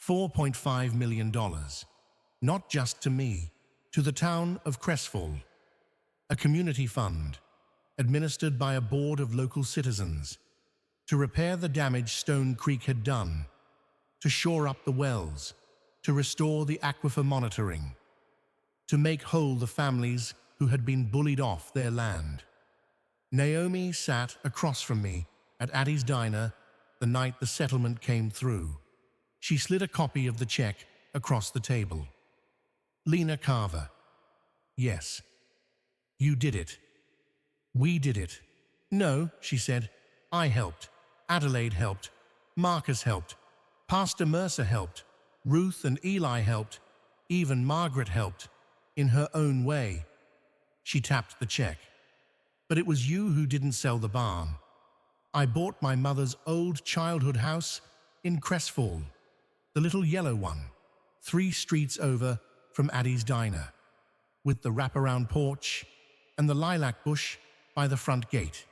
$4.5 million. Not just to me, to the town of Crestfall. A community fund, administered by a board of local citizens, to repair the damage Stone Creek had done, to shore up the wells, to restore the aquifer monitoring, to make whole the families who had been bullied off their land. Naomi sat across from me at Addie's diner the night the settlement came through. She slid a copy of the check across the table. Lena Carver. Yes. You did it. We did it. No, she said. I helped. Adelaide helped. Marcus helped. Pastor Mercer helped. Ruth and Eli helped. Even Margaret helped. In her own way. She tapped the check. But it was you who didn't sell the barn. I bought my mother's old childhood house in Crestfall, the little yellow one, 3 streets over from Addie's diner, with the wraparound porch and the lilac bush by the front gate.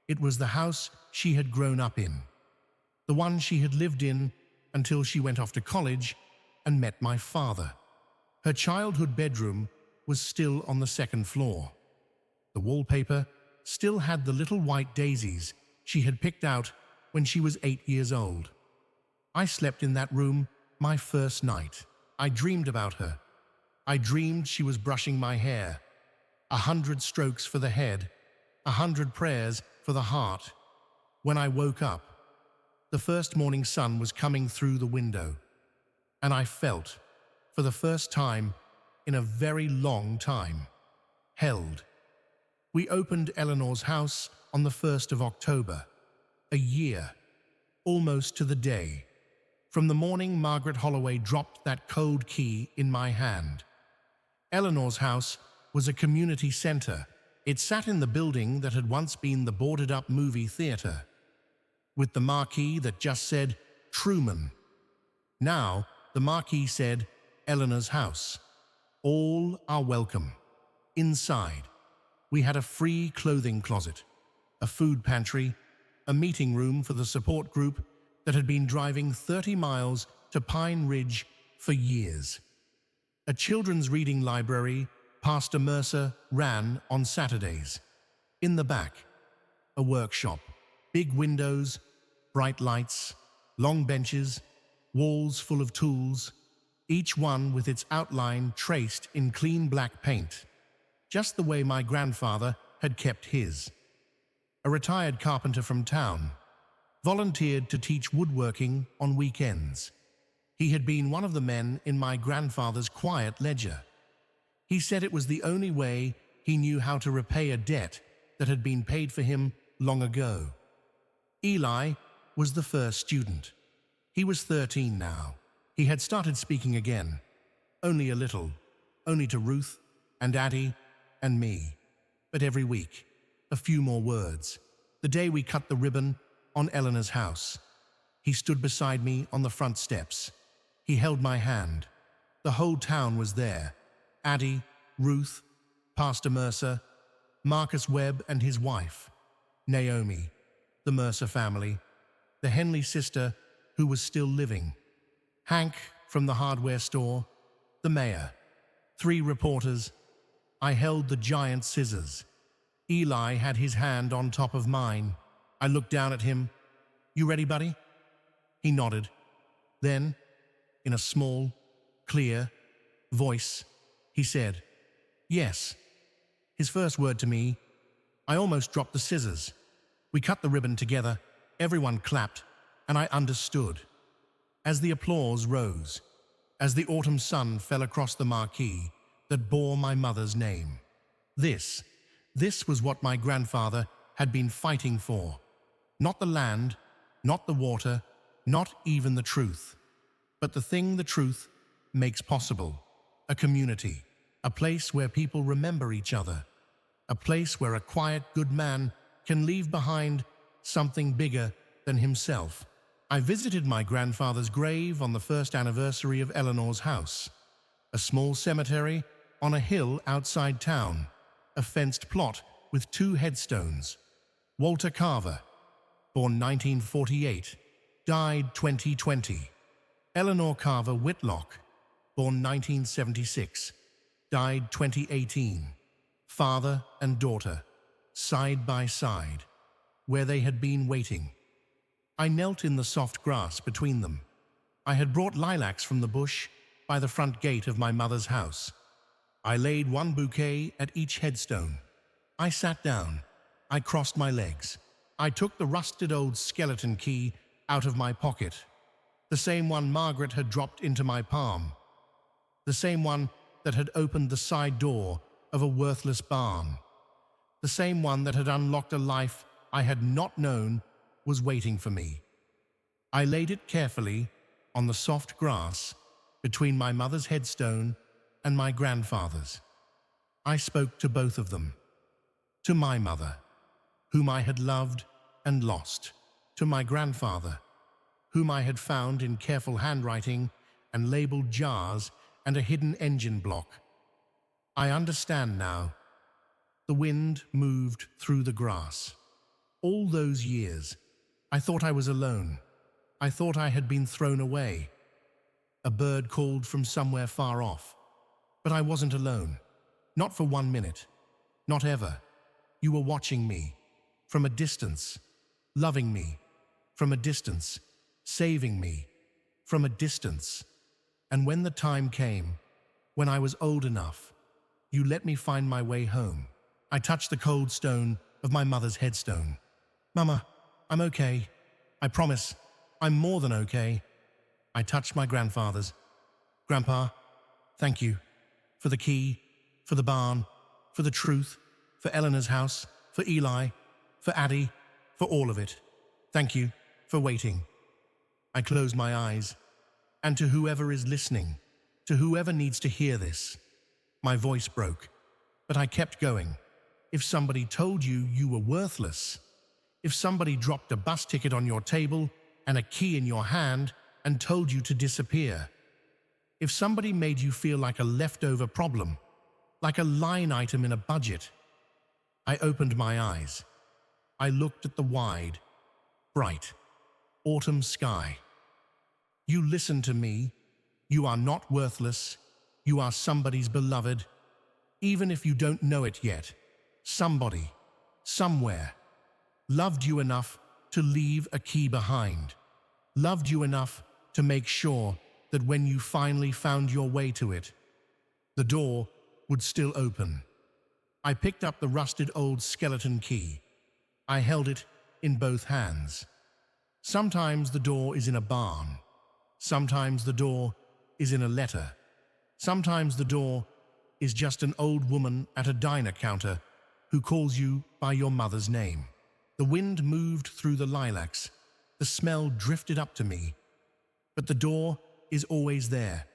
It was the house she had grown up in, the one she had lived in until she went off to college and met my father. Her childhood bedroom was still on the 2nd floor. The wallpaper still had the little white daisies she had picked out when she was 8 years old. I slept in that room my first night. I dreamed about her. I dreamed she was brushing my hair. 100 strokes for the head, 100 prayers for the heart. When I woke up, the first morning sun was coming through the window, and I felt, for the first time in a very long time, held. We opened Eleanor's house on the 1st of October, a year, almost to the day, from the morning Margaret Holloway dropped that cold key in my hand. Eleanor's house was a community center. It sat in the building that had once been the boarded-up movie theater, with the marquee that just said Truman. Now, the marquee said Eleanor's house. All are welcome. Inside, we had a free clothing closet, a food pantry, a meeting room for the support group that had been driving 30 miles to Pine Ridge for years. A children's reading library Pastor Mercer ran on Saturdays. In the back, a workshop, big windows, bright lights, long benches, walls full of tools, each one with its outline traced in clean black paint, just the way my grandfather had kept his. A retired carpenter from town, volunteered to teach woodworking on weekends. He had been one of the men in my grandfather's quiet ledger. He said it was the only way he knew how to repay a debt that had been paid for him long ago. Eli was the first student. He was 13 now. He had started speaking again, only a little, only to Ruth and Addie and me. But every week, a few more words. The day we cut the ribbon on Eleanor's house, he stood beside me on the front steps. He held my hand. The whole town was there. Addie, Ruth, Pastor Mercer, Marcus Webb and his wife, Naomi, the Mercer family, the Henley sister who was still living, Hank from the hardware store, the mayor, 3 reporters. I held the giant scissors. Eli had his hand on top of mine. I looked down at him. You ready, buddy? He nodded. Then, in a small, clear voice, he said, yes. His first word to me. I almost dropped the scissors. We cut the ribbon together. Everyone clapped, and I understood. As the applause rose, as the autumn sun fell across the marquee that bore my mother's name. This was what my grandfather had been fighting for. Not the land, not the water, not even the truth, but the thing the truth makes possible: a community, a place where people remember each other, a place where a quiet, good man can leave behind something bigger than himself. I visited my grandfather's grave on the first anniversary of Eleanor's house, a small cemetery on a hill outside town, a fenced plot with 2 headstones. Walter Carver, born 1948, died 2020. Eleanor Carver Whitlock, born 1976, died 2018. Father and daughter, side by side, where they had been waiting. I knelt in the soft grass between them. I had brought lilacs from the bush by the front gate of my mother's house. I laid one bouquet at each headstone. I sat down. I crossed my legs. I took the rusted old skeleton key out of my pocket, the same one Margaret had dropped into my palm, the same one that had opened the side door of a worthless barn, the same one that had unlocked a life I had not known was waiting for me. I laid it carefully on the soft grass between my mother's headstone and my grandfather's. I spoke to both of them. To my mother, whom I had loved and lost. To my grandfather, whom I had found in careful handwriting and labeled jars and a hidden engine block. I understand now. The wind moved through the grass. All those years, I thought I was alone. I thought I had been thrown away. A bird called from somewhere far off. But I wasn't alone. Not for 1 minute. Not ever. You were watching me. From a distance. Loving me. From a distance. Saving me. From a distance. And when the time came, when I was old enough, you let me find my way home. I touched the cold stone of my mother's headstone. Mama, I'm okay. I promise, I'm more than okay. I touched my grandfather's. Grandpa, thank you. For the key, for the barn, for the truth, for Eleanor's house, for Eli, for Addie, for all of it. Thank you for waiting. I closed my eyes. And to whoever is listening, to whoever needs to hear this, my voice broke, but I kept going. If somebody told you you were worthless, if somebody dropped a bus ticket on your table and a key in your hand and told you to disappear, if somebody made you feel like a leftover problem, like a line item in a budget, I opened my eyes. I looked at the wide, bright, autumn sky. You listen to me. You are not worthless. You are somebody's beloved. Even if you don't know it yet, somebody, somewhere, loved you enough to leave a key behind, loved you enough to make sure that when you finally found your way to it, the door would still open. I picked up the rusted old skeleton key. I held it in both hands. Sometimes the door is in a barn. Sometimes the door is in a letter. Sometimes the door is just an old woman at a diner counter who calls you by your mother's name. The wind moved through the lilacs. The smell drifted up to me. But the door is always there,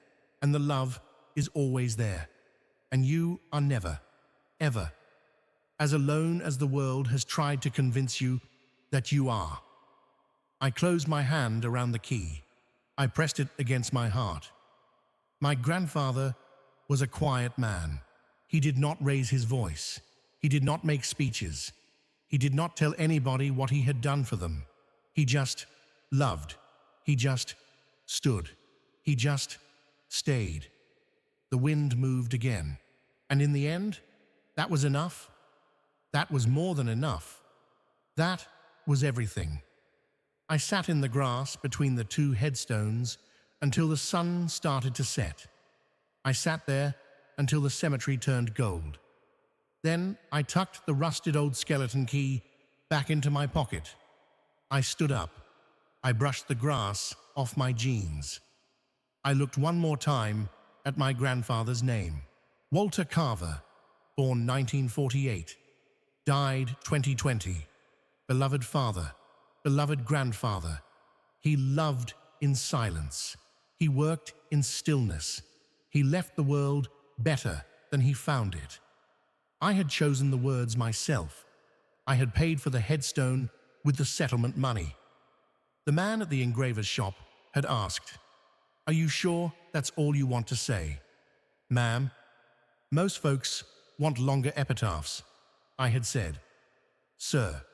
and the love is always there. And you are never, ever, as alone as the world has tried to convince you that you are. I closed my hand around the key. I pressed it against my heart. My grandfather was a quiet man. He did not raise his voice. He did not make speeches. He did not tell anybody what he had done for them. He just loved. He just stood. He just stayed. The wind moved again. And in the end, that was enough. That was more than enough. That was everything. I sat in the grass between the 2 headstones until the sun started to set. I sat there until the cemetery turned gold. Then I tucked the rusted old skeleton key back into my pocket. I stood up. I brushed the grass off my jeans. I looked one more time at my grandfather's name. Walter Carver, born 1948, died 2020. beloved father, beloved grandfather. He loved in silence. He worked in stillness. He left the world better than he found it. I had chosen the words myself. I had paid for the headstone with the settlement money. The man at the engraver's shop had asked, "Are you sure that's all you want to say?" "Ma'am, most folks want longer epitaphs," I had said. "Sir,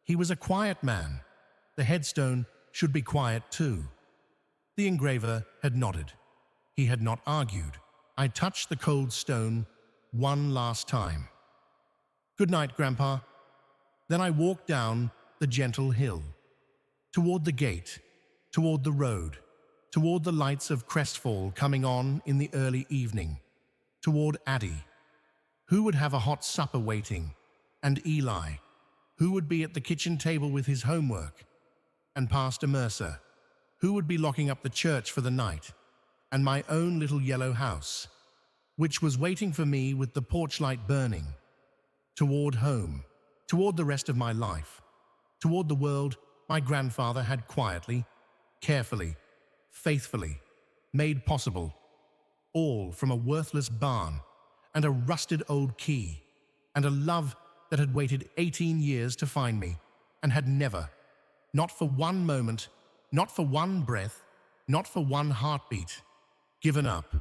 he was a quiet man. The headstone should be quiet too." The engraver had nodded. He had not argued. I touched the cold stone one last time. "Good night, Grandpa." Then I walked down the gentle hill, toward the gate, toward the road, toward the lights of Crestfall coming on in the early evening, toward Addie, who would have a hot supper waiting, and Eli, who would be at the kitchen table with his homework, and Pastor Mercer, who would be locking up the church for the night, and my own little yellow house, which was waiting for me with the porch light burning, toward home, toward the rest of my life, toward the world my grandfather had quietly, carefully, faithfully made possible, all from a worthless barn and a rusted old key and a love that had waited 18 years to find me and had never, not for one moment, not for one breath, not for one heartbeat, given up.